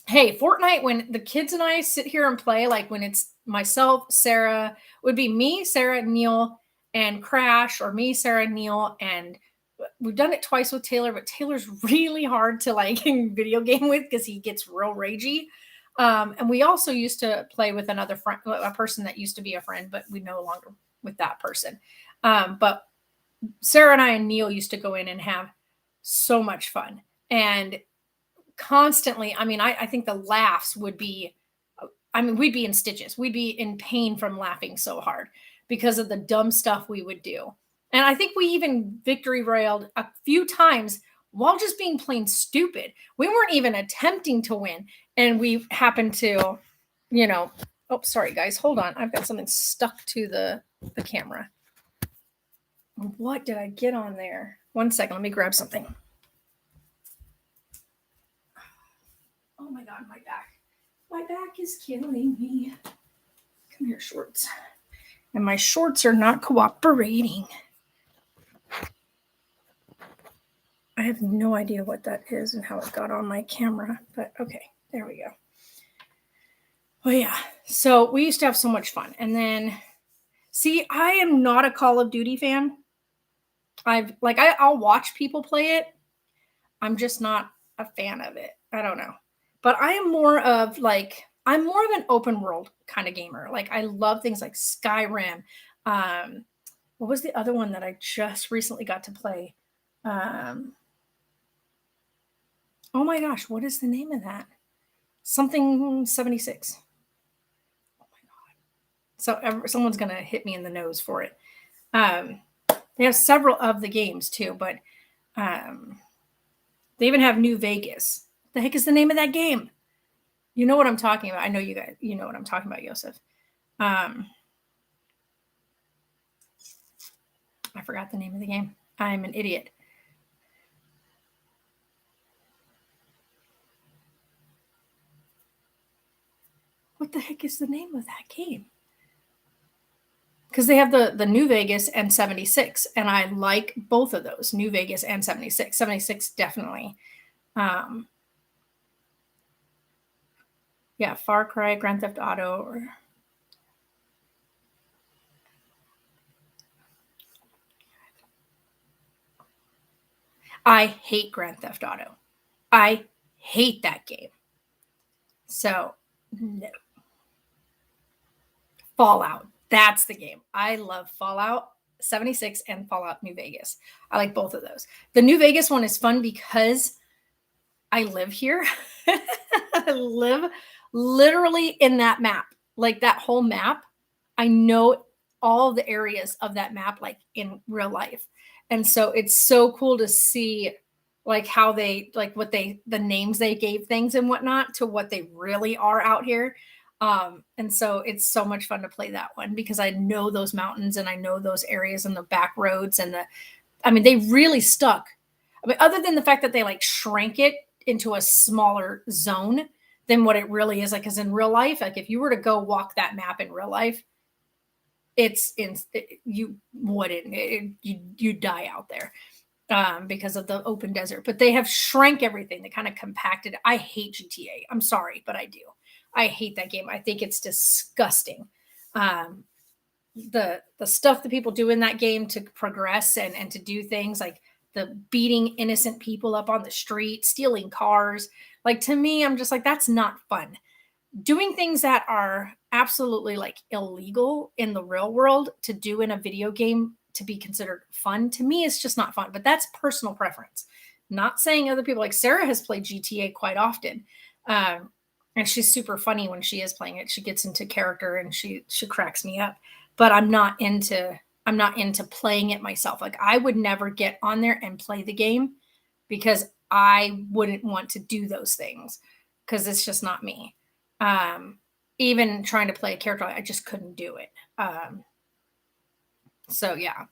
Hey, Fortnite, when the kids and I sit here and play, like when it's myself, Sarah, would be me, Sarah, Neil, and Crash, or me, Sarah, Neil, and we've done it twice with Taylor, but Taylor's really hard to like video game with because he gets real ragey. And we also used to play with another friend, a person that used to be a friend, but we no longer with that person. But Sarah and I and Neil used to go in and have so much fun. And constantly, I think the laughs would be, we'd be in stitches. We'd be in pain from laughing so hard because of the dumb stuff we would do. And I think we even victory railed a few times while just being plain stupid. We weren't even attempting to win. And we happened to you know, oh, sorry guys, hold on. I've got something stuck to the camera. What did I get on there? One second, let me grab something. Oh my God, my back. My back is killing me. Come here, shorts. And my shorts are not cooperating. I have no idea what that is and how it got on my camera, but okay, there we go. Well, yeah, so we used to have so much fun. And then, see, I am not a Call of Duty fan. I'll watch people play it. I'm just not a fan of it. I don't know. But I'm more of an open world kind of gamer. Like I love things like Skyrim. What was the other one that I just recently got to play? Oh my gosh, what is the name of that? Something 76. Oh my God. So someone's going to hit me in the nose for it. They have several of the games too, but they even have New Vegas. The heck is the name of that game? You know what I'm talking about. I know you guys, you know what I'm talking about, Joseph. I forgot the name of the game. I'm an idiot. What the heck is the name of that game? Because they have the New Vegas and 76, and I like both of those, New Vegas and 76. 76 definitely. Yeah, Far Cry, Grand Theft Auto, or I hate Grand Theft Auto. I hate that game. So, no. Fallout. That's the game. I love Fallout 76 and Fallout New Vegas. I like both of those. The New Vegas one is fun because I live here. I live literally in that map. Like that whole map. I know all the areas of that map like in real life. And so it's so cool to see like how they like what they the names they gave things and whatnot to what they really are out here. And so it's so much fun to play that one because I know those mountains and I know those areas and the back roads and they really stuck. I mean, other than the fact that they like shrank it into a smaller zone than what it really is. Like, cause in real life, like if you were to go walk that map in real life, you wouldn't, you die out there. Because of the open desert, but they have shrank everything. They kind of compacted. I hate GTA. I'm sorry, but I do. I hate that game. I think it's disgusting. The stuff that people do in that game to progress and to do things like the beating innocent people up on the street, stealing cars. Like to me, I'm just like, that's not fun. Doing things that are absolutely like illegal in the real world to do in a video game to be considered fun to me is just not fun, but that's personal preference. Not saying other people, like Sarah has played GTA quite often, and she's super funny when she is playing it. She gets into character and she cracks me up, but I'm not into playing it myself. Like I would never get on there and play the game because I wouldn't want to do those things because it's just not me. Even trying to play a character, I just couldn't do it. So yeah,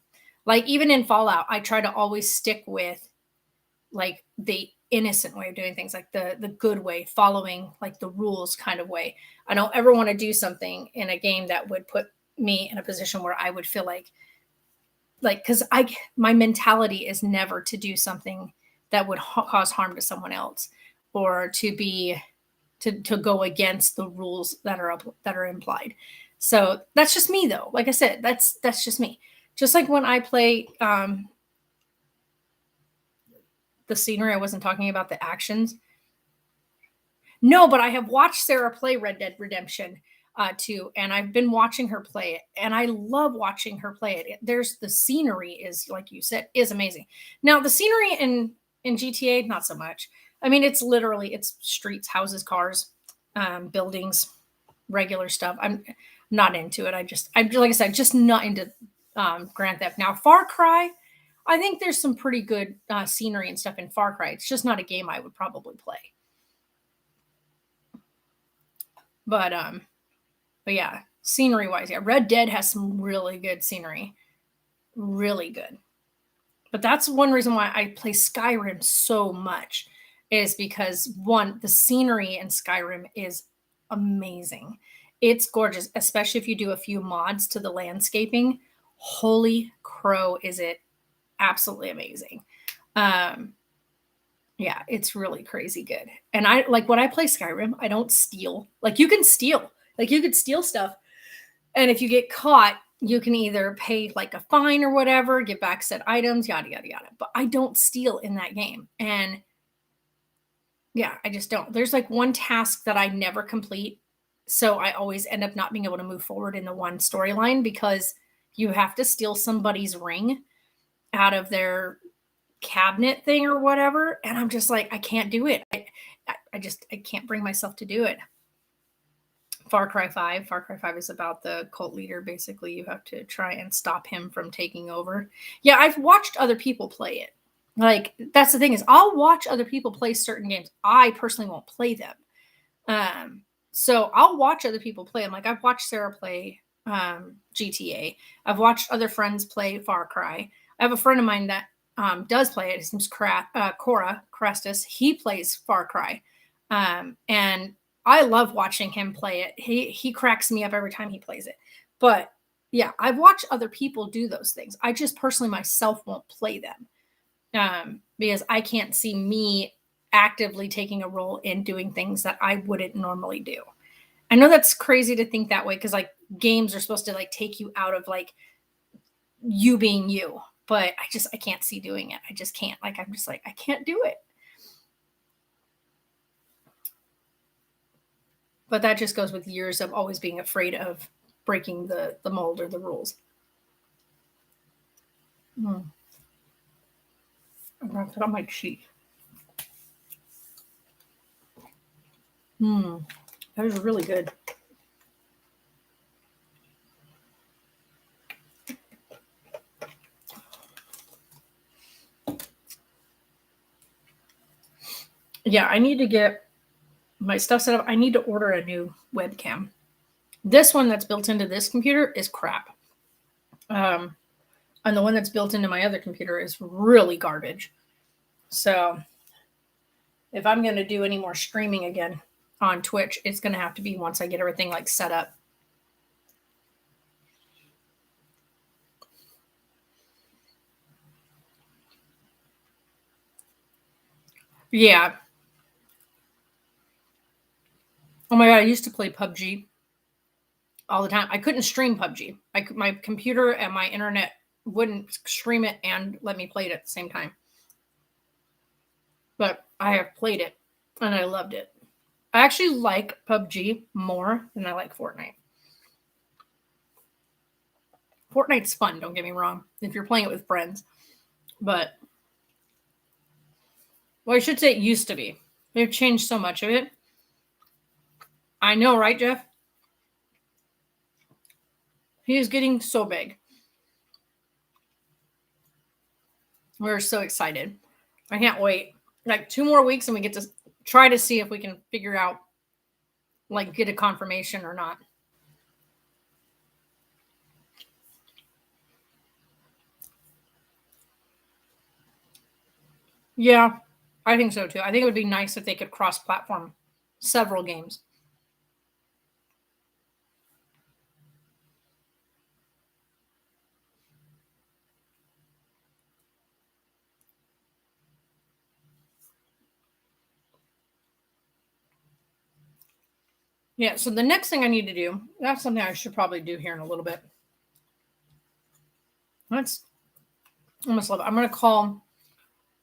like even in Fallout, I try to always stick with like the innocent way of doing things, like the good way, following like the rules kind of way. I don't ever want to do something in a game that would put me in a position where I would feel like because my mentality is never to do something that would cause harm to someone else or to go against the rules that are implied. So that's just me though. Like I said, that's just me. Just like when I play the scenery, I wasn't talking about the actions. No, but I have watched Sarah play Red Dead Redemption 2, and I've been watching her play it, and I love watching her play it. There's the scenery is, like you said, is amazing. Now the scenery in GTA, not so much. I mean, it's streets, houses, cars, buildings, regular stuff. I'm not into it. I'm like I said, just not into Grand Theft. Now Far Cry, I think there's some pretty good scenery and stuff in Far Cry. It's just not a game I would probably play. But yeah, scenery wise, yeah, Red Dead has some really good scenery. Really good. But that's one reason why I play Skyrim so much is because one, the scenery in Skyrim is amazing. It's gorgeous, especially if you do a few mods to the landscaping. Holy crow, is it absolutely amazing. Um, yeah, it's really crazy good. And I like when I play Skyrim, I don't steal. Like you can steal. Like you could steal stuff. And if you get caught, you can either pay like a fine or whatever, get back said items, yada yada yada. But I don't steal in that game. And yeah, I just don't. There's like one task that I never complete. So I always end up not being able to move forward in the one storyline because you have to steal somebody's ring out of their cabinet thing or whatever. And I'm just like, I can't do it. I can't bring myself to do it. Far Cry 5. Far Cry 5 is about the cult leader. Basically, you have to try and stop him from taking over. Yeah, I've watched other people play it. Like, that's the thing is, I'll watch other people play certain games. I personally won't play them. So I'll watch other people play them. Like, I've watched Sarah play GTA. I've watched other friends play Far Cry. I have a friend of mine that does play it. His name's Cora Crestus. He plays Far Cry. And I love watching him play it. He cracks me up every time he plays it. But yeah, I've watched other people do those things. I just personally myself won't play them because I can't see me actively taking a role in doing things that I wouldn't normally do. I know that's crazy to think that way because like games are supposed to like take you out of like you being you, but I can't see doing it. I just can't. Like I'm just like I can't do it. But that just goes with years of always being afraid of breaking the mold or the rules. I'm going to put on my cheek. That is really good. Yeah, I need to get my stuff set up. I need to order a new webcam. This one that's built into this computer is crap. And the one that's built into my other computer is really garbage. So if I'm going to do any more streaming again on Twitch, it's going to have to be once I get everything like set up. Yeah. Oh my God, I used to play PUBG all the time. I couldn't stream PUBG. My computer and my internet wouldn't stream it and let me play it at the same time. But I have played it and I loved it. I actually like PUBG more than I like Fortnite. Fortnite's fun, don't get me wrong, if you're playing it with friends. But, well, I should say it used to be. They've changed so much of it. I know, right, Jeff? He is getting so big. We're so excited. I can't wait. Like 2 more weeks and we get to try to see if we can figure out, like, get a confirmation or not. Yeah, I think so too. I think it would be nice if they could cross-platform several games. Yeah, so the next thing I need to do, that's something I should probably do here in a little bit. That's almost love it. I'm going to call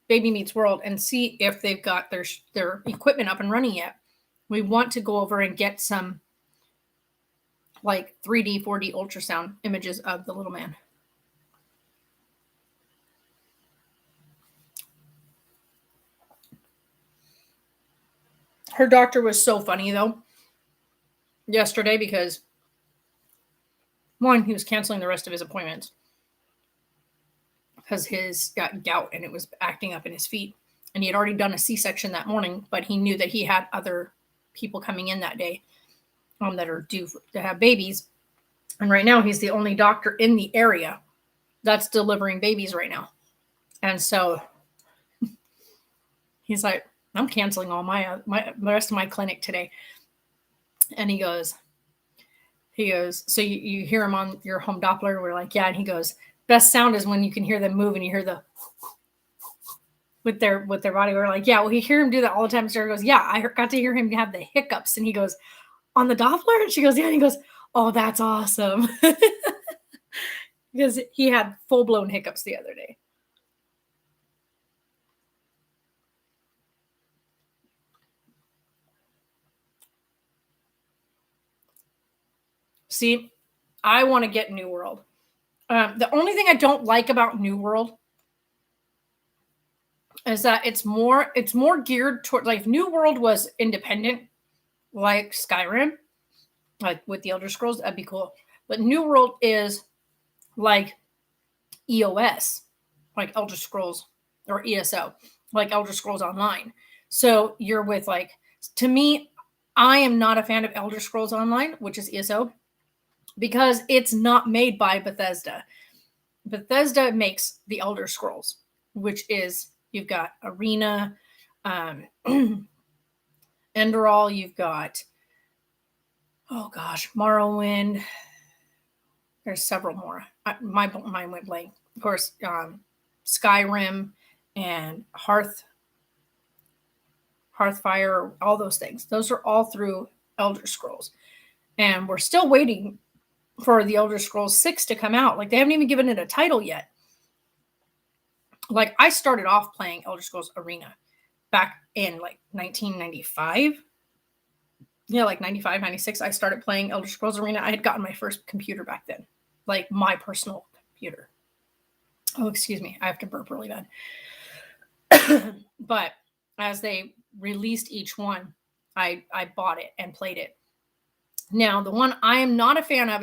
Baby Meets World and see if they've got their equipment up and running yet. We want to go over and get some like 3D, 4D ultrasound images of the little man. Her doctor was so funny though yesterday because one, he was canceling the rest of his appointments because his got gout and it was acting up in his feet. And he had already done a C-section that morning, but he knew that he had other people coming in that day. that are due to have babies. And right now he's the only doctor in the area that's delivering babies right now. And so he's like, I'm canceling all the rest of my clinic today. And he goes, so you hear him on your home Doppler? We're like, yeah. And he goes, best sound is when you can hear them move and you hear the with their body. We're like, yeah, well, you hear him do that all the time. Sarah goes, yeah, I got to hear him have the hiccups. And he goes, on the Doppler? And she goes, yeah. And he goes, oh, that's awesome. Because he had full-blown hiccups the other day. See, I want to get New World. The only thing I don't like about New World is that it's more geared toward, like, if New World was independent, like Skyrim, like with the Elder Scrolls, that'd be cool. But New World is like EOS, like Elder Scrolls, or ESO, like Elder Scrolls Online. So you're with, like, to me, I am not a fan of Elder Scrolls Online, which is ESO, because it's not made by Bethesda. Bethesda makes the Elder Scrolls, which is, you've got Arena, Enderal, you've got, oh gosh, Morrowind. There's several more. My mind went blank. Of course, Skyrim and Hearthfire, all those things. Those are all through Elder Scrolls. And we're still waiting for the Elder Scrolls 6 to come out. Like, they haven't even given it a title yet. Like, I started off playing Elder Scrolls Arena back in, like, 1995. Yeah, like 95, 96. I started playing Elder Scrolls Arena. I had gotten my first computer back then. Like, my personal computer. Oh, excuse me. I have to burp really bad. But as they released each one, I bought it and played it. Now, the one I am not a fan of,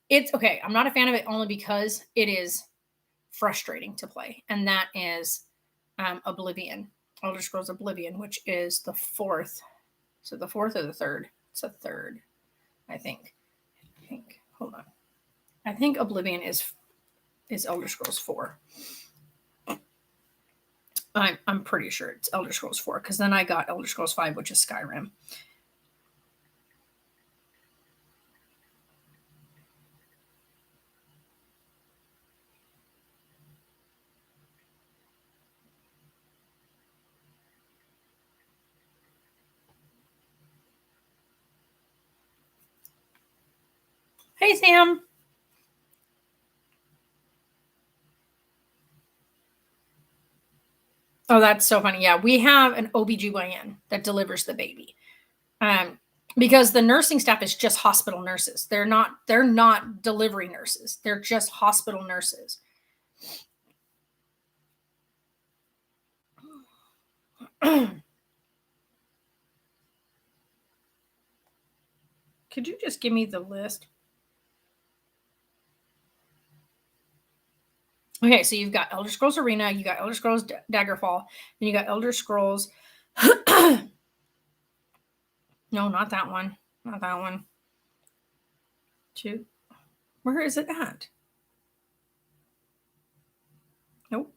it's okay. I'm not a fan of it only because it is frustrating to play. And that is Oblivion. Elder Scrolls Oblivion, which is the 4th. So the 4th or the 3rd? It's a 3rd, I think. Hold on. I think Oblivion is Elder Scrolls 4. I'm pretty sure it's Elder Scrolls 4, because then I got Elder Scrolls 5, which is Skyrim. Hey, Sam. Oh, that's so funny. Yeah, we have an OBGYN that delivers the baby. Because the nursing staff is just hospital nurses. They're not delivery nurses. They're just hospital nurses. Could you just give me the list? Okay, so you've got Elder Scrolls Arena, you got Elder Scrolls Daggerfall, and you got Elder Scrolls. No, not that one. Not that one. 2. Where is it at? Nope.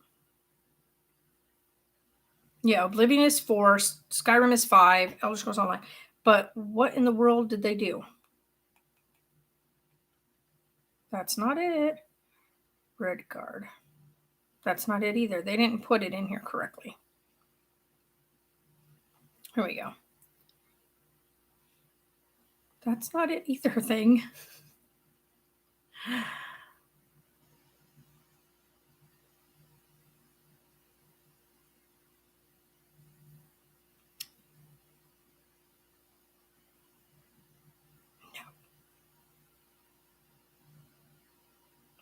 Yeah, Oblivion is 4, Skyrim is 5, Elder Scrolls Online. But what in the world did they do? That's not it. Redguard. That's not it either. They didn't put it in here correctly. Here we go. That's not it either thing.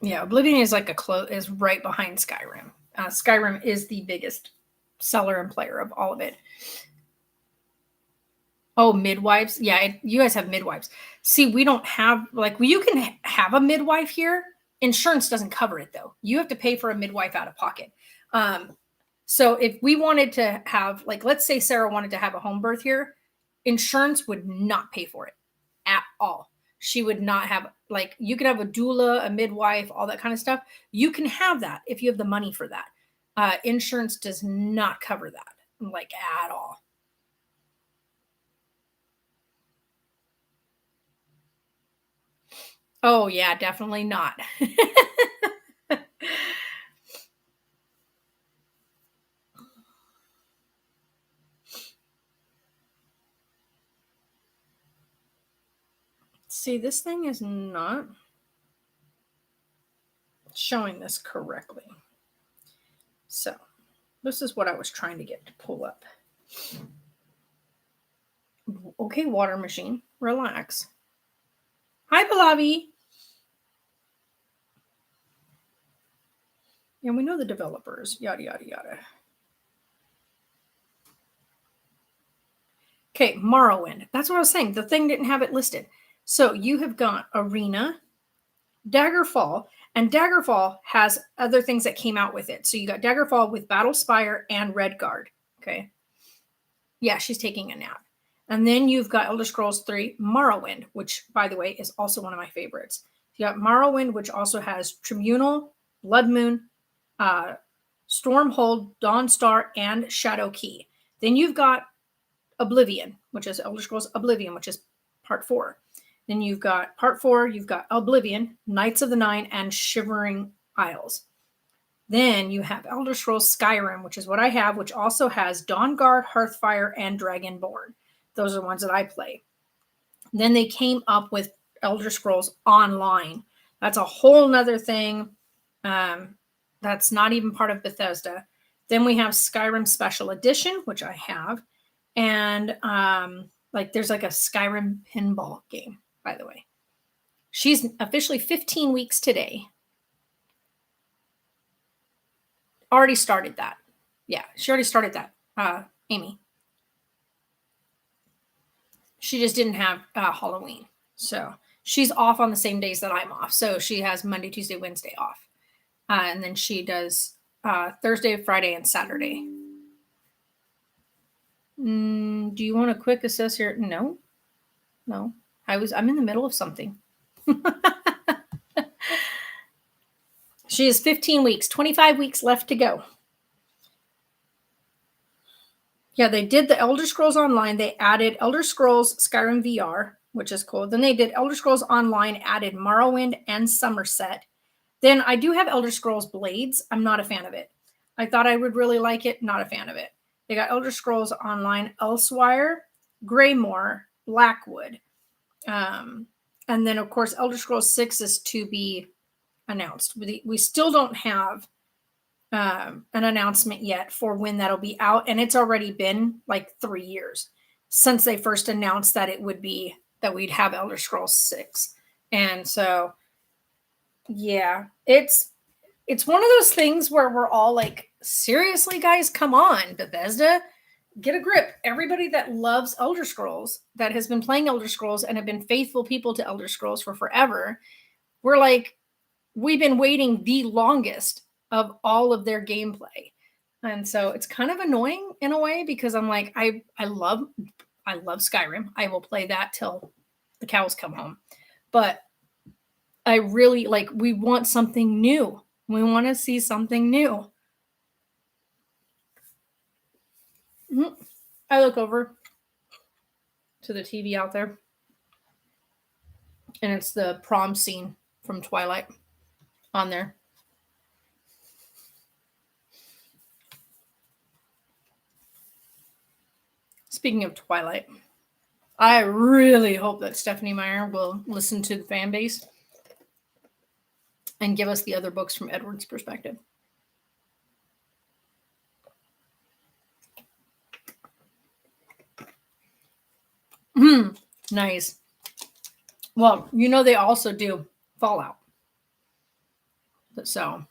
Yeah, Oblivion is like is right behind Skyrim. Skyrim is the biggest seller and player of all of it. Oh, midwives. Yeah, you guys have midwives. See, we don't have, like, you can have a midwife here. Insurance doesn't cover it, though. You have to pay for a midwife out of pocket. So if we wanted to have, like, let's say Sarah wanted to have a home birth here, insurance would not pay for it. at all. She would not have, like, you could have a doula, a midwife, all that kind of stuff. You can have that if you have the money for that. Insurance does not cover that, like, at all. Oh, yeah, definitely not. See, this thing is not showing this correctly. So, this is what I was trying to get to pull up. Okay, water machine, relax. Hi, Pallavi. And we know the developers, yada, yada, yada. Okay, Morrowind. That's what I was saying. The thing didn't have it listed. So you have got Arena, Daggerfall, and Daggerfall has other things that came out with it. So you got Daggerfall with Battlespire and Redguard. Okay. Yeah, she's taking a nap. And then you've got Elder Scrolls 3 Morrowind, which, by the way, is also one of my favorites. You got Morrowind, which also has Tribunal, Blood Moon, Stormhold, Dawnstar, and Shadow Key. Then you've got Oblivion, which is Elder Scrolls Oblivion, which is part 4. Then you've got part 4, you've got Oblivion, Knights of the Nine, and Shivering Isles. Then you have Elder Scrolls Skyrim, which is what I have, which also has Dawnguard, Hearthfire, and Dragonborn. Those are the ones that I play. Then they came up with Elder Scrolls Online. That's a whole nother thing. That's not even part of Bethesda. Then we have Skyrim Special Edition, which I have. And there's like a Skyrim pinball game, by the way. She's officially 15 weeks today. Already started that. Yeah, she already started that, Amy. She just didn't have Halloween. So she's off on the same days that I'm off. So she has Monday, Tuesday, Wednesday off. And then she does Thursday, Friday, and Saturday. Do you want a quick assess here? No. I'm in the middle of something. She is 15 weeks, 25 weeks left to go. Yeah, they did the Elder Scrolls Online. They added Elder Scrolls Skyrim VR, which is cool. Then they did Elder Scrolls Online, added Morrowind and Somerset. Then I do have Elder Scrolls Blades. I'm not a fan of it. I thought I would really like it. Not a fan of it. They got Elder Scrolls Online, Elsewire, Greymoor, Blackwood. And then, of course, Elder Scrolls 6 is to be announced. We still don't have an announcement yet for when that'll be out. And it's already been like 3 years since they first announced that we'd have Elder Scrolls 6. And so, yeah, it's one of those things where we're all like, seriously, guys, come on, Bethesda, get a grip. Everybody that loves Elder Scrolls, that has been playing Elder Scrolls and have been faithful people to Elder Scrolls for forever, we've been waiting the longest of all of their gameplay. And so it's kind of annoying in a way, because I'm like, I love Skyrim. I will play that till the cows come home. But I really we want something new. We want to see something new. I look over to the TV out there, and it's the prom scene from Twilight on there. Speaking of Twilight, I really hope that Stephenie Meyer will listen to the fan base and give us the other books from Edward's perspective. Nice. Well, they also do Fallout. So,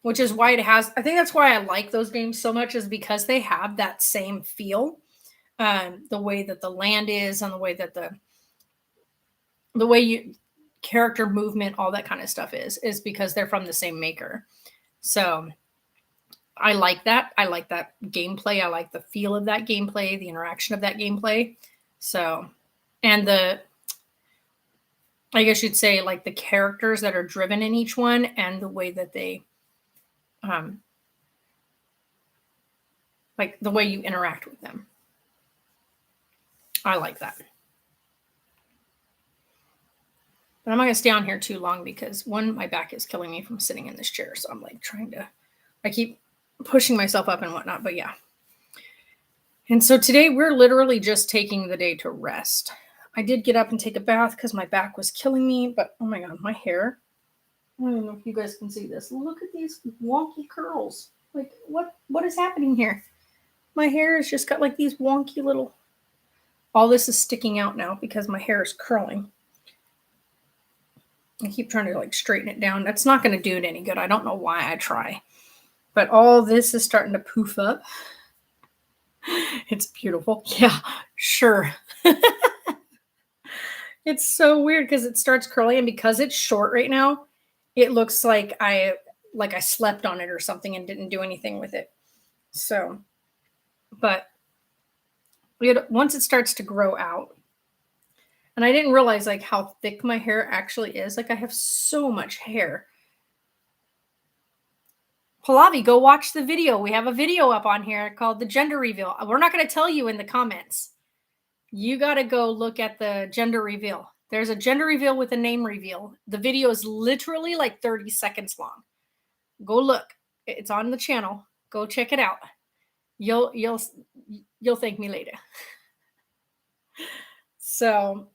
which is why I think that's why I like those games so much, is because they have that same feel. The way that the land is, and the way that the way you character movement, all that kind of stuff is because they're from the same maker. So I like that. I like that gameplay. I like the feel of that gameplay, the interaction of that gameplay. So, and I guess you'd say like the characters that are driven in each one and the way that they, um, like the way you interact with them. I like that. But I'm not gonna stay on here too long because one, my back is killing me from sitting in this chair. So I'm like I keep pushing myself up and whatnot. But yeah. And so today we're literally just taking the day to rest. I did get up and take a bath because my back was killing me. But oh my God, my hair. I don't know if you guys can see this. Look at these wonky curls. Like what is happening here? My hair has just got like these wonky little. All this is sticking out now because my hair is curling. I keep trying to like straighten it down. That's not going to do it any good. I don't know why I try. But all this is starting to poof up. It's beautiful. Yeah, sure. It's so weird because it starts curling and because it's short right now, it looks like I slept on it or something and didn't do anything with it. So, but once it starts to grow out, and I didn't realize like how thick my hair actually is. Like I have so much hair. Pallavi, go watch the video. We have a video up on here called the gender reveal. We're not going to tell you in the comments. You got to go look at the gender reveal. There's a gender reveal with a name reveal. The video is literally like 30 seconds long. Go look. It's on the channel. Go check it out. You'll thank me later. So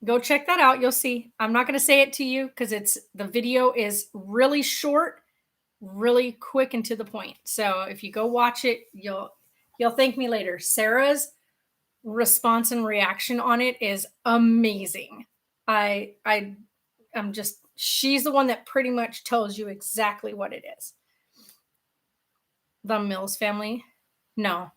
go check that out. You'll see. I'm not going to say it to you because the video is really short, really quick and to the point. So if you go watch it, you'll thank me later. Sarah's response and reaction on it is amazing. She's the one that pretty much tells you exactly what it is. The Mills family. No,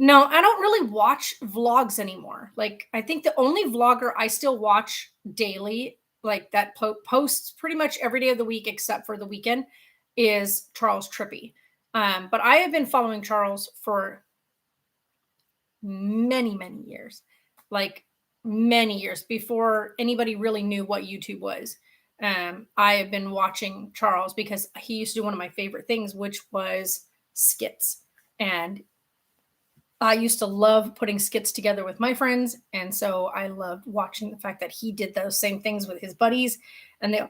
I don't really watch vlogs anymore. Like, I think the only vlogger I still watch daily, like that posts pretty much every day of the week except for the weekend, is Charles Trippy. But I have been following Charles for many, many years, like many years before anybody really knew what YouTube was. I have been watching Charles because he used to do one of my favorite things, which was skits. And I used to love putting skits together with my friends. And so I loved watching the fact that he did those same things with his buddies. And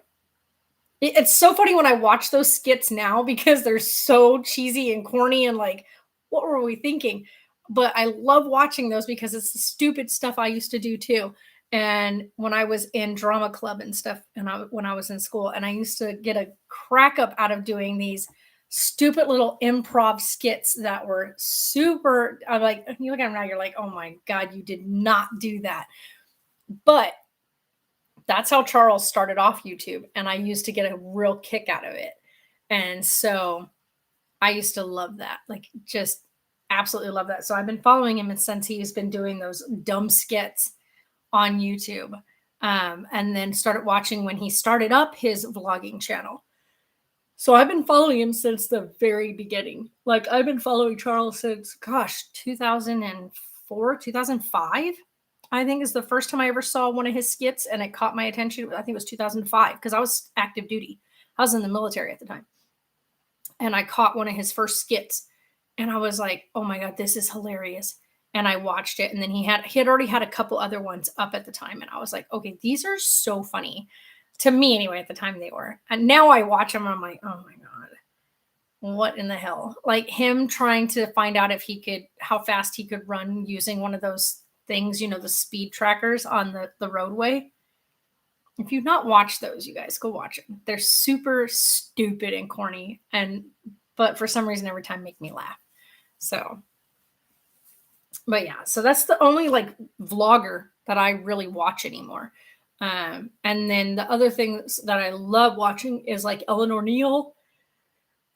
it's so funny when I watch those skits now because they're so cheesy and corny and like, what were we thinking? But I love watching those because it's the stupid stuff I used to do too. And when I was in drama club and stuff, and when I was in school, and I used to get a crack up out of doing these stupid little improv skits that were super. I'm like, you look at them now, you're like, oh my God, you did not do that. But that's how Charles started off YouTube. And I used to get a real kick out of it. And so I used to love that. Like, just absolutely love that. So I've been following him since he's been doing those dumb skits on YouTube. And then started watching when he started up his vlogging channel. So I've been following him since the very beginning. Like, I've been following Charles since, 2004, 2005, I think is the first time I ever saw one of his skits, and it caught my attention. I think it was 2005 because I was active duty. I was in the military at the time. And I caught one of his first skits, and I was like, oh my God, this is hilarious. And I watched it, and then he had already had a couple other ones up at the time, and I was like, okay, these are so funny. To me, anyway, at the time they were. And now I watch them and I'm like, oh my God, what in the hell? Like him trying to find out how fast he could run using one of those things, the speed trackers on the roadway. If you've not watched those, you guys, go watch them. They're super stupid and corny. But for some reason, every time make me laugh. So, but yeah, so that's the only like vlogger that I really watch anymore. And then the other things that I love watching is like Eleanor Neal.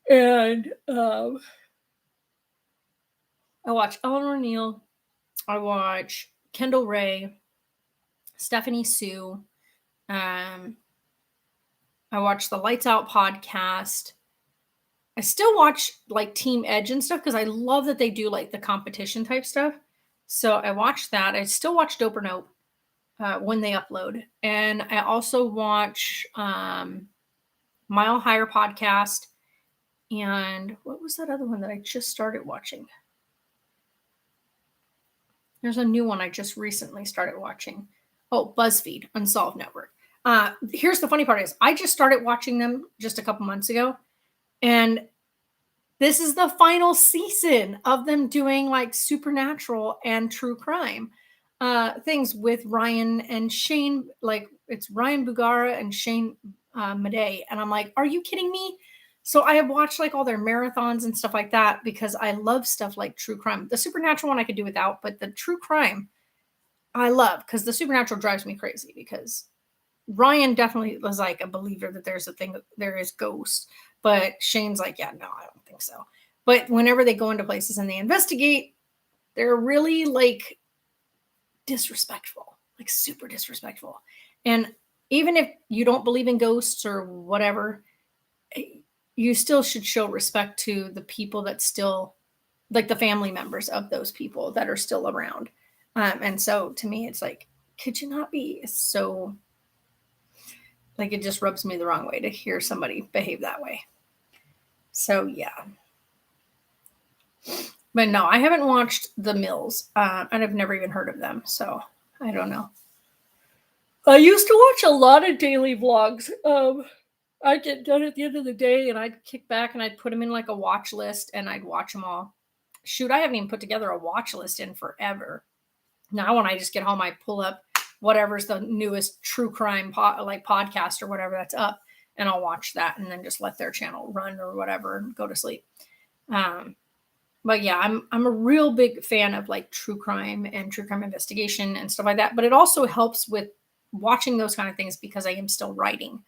And I watch Eleanor Neal. I watch Kendall Ray, Stephanie Sue. I watch the Lights Out podcast. I still watch like Team Edge and stuff because I love that they do like the competition type stuff. So I watch that. I still watch Dope or Nope when they upload. And I also watch Mile Higher Podcast. And what was that other one that I just started watching? There's a new one I just recently started watching. Oh, BuzzFeed, Unsolved Network. Here's the funny part is I just started watching them just a couple months ago. And this is the final season of them doing like supernatural and true crime things with Ryan and Shane. Like it's Ryan Bugara and Shane Madej. And I'm like, are you kidding me? So I have watched like all their marathons and stuff like that because I love stuff like true crime. The supernatural one I could do without, but the true crime I love because the supernatural drives me crazy because Ryan definitely was like a believer that there's a thing that there is ghosts, but Shane's like, yeah, no, I don't think so. But whenever they go into places and they investigate, they're really like disrespectful, like super disrespectful. And even if you don't believe in ghosts or whatever, you still should show respect to the people that still, like the family members of those people that are still around. And so to me, it's like, could you not be so, like, it just rubs me the wrong way to hear somebody behave that way. So, yeah. But no, I haven't watched The Mills, and I've never even heard of them. So I don't know. I used to watch a lot of daily vlogs. I'd get done at the end of the day and I'd kick back and I'd put them in like a watch list and I'd watch them all. Shoot, I haven't even put together a watch list in forever. Now, when I just get home, I pull up whatever's the newest true crime podcast or whatever that's up, and I'll watch that and then just let their channel run or whatever and go to sleep. But yeah, I'm a real big fan of like true crime and true crime investigation and stuff like that. But it also helps with watching those kind of things because I am still writing.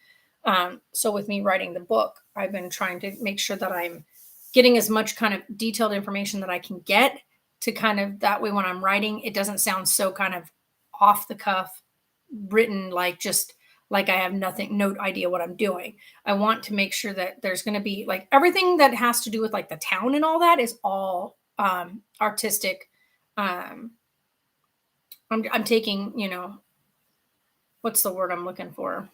So with me writing the book, I've been trying to make sure that I'm getting as much kind of detailed information that I can get to kind of that way when I'm writing, it doesn't sound so kind of off the cuff written like just like I have no idea what I'm doing. I want to make sure that there's going to be like everything that has to do with like the town and all that is all artistic. I'm taking, what's the word I'm looking for?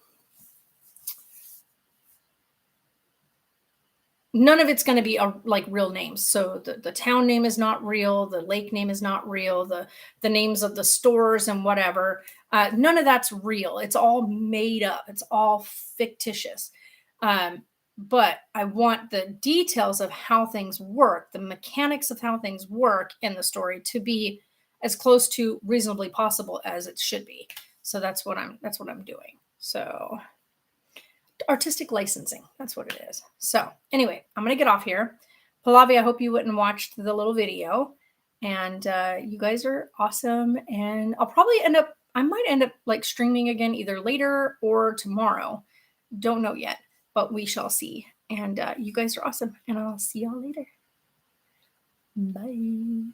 None of it's going to be like real names. So the town name is not real. The lake name is not real. The names of the stores and whatever. None of that's real. It's all made up. It's all fictitious. But I want the details of how things work, the mechanics of how things work in the story to be as close to reasonably possible as it should be. So that's what I'm doing. So artistic licensing. That's what it is. So anyway, I'm going to get off here. Pallavi, I hope you went and watched the little video. And you guys are awesome. And I might end up like streaming again either later or tomorrow. Don't know yet, but we shall see. And you guys are awesome. And I'll see y'all later. Bye.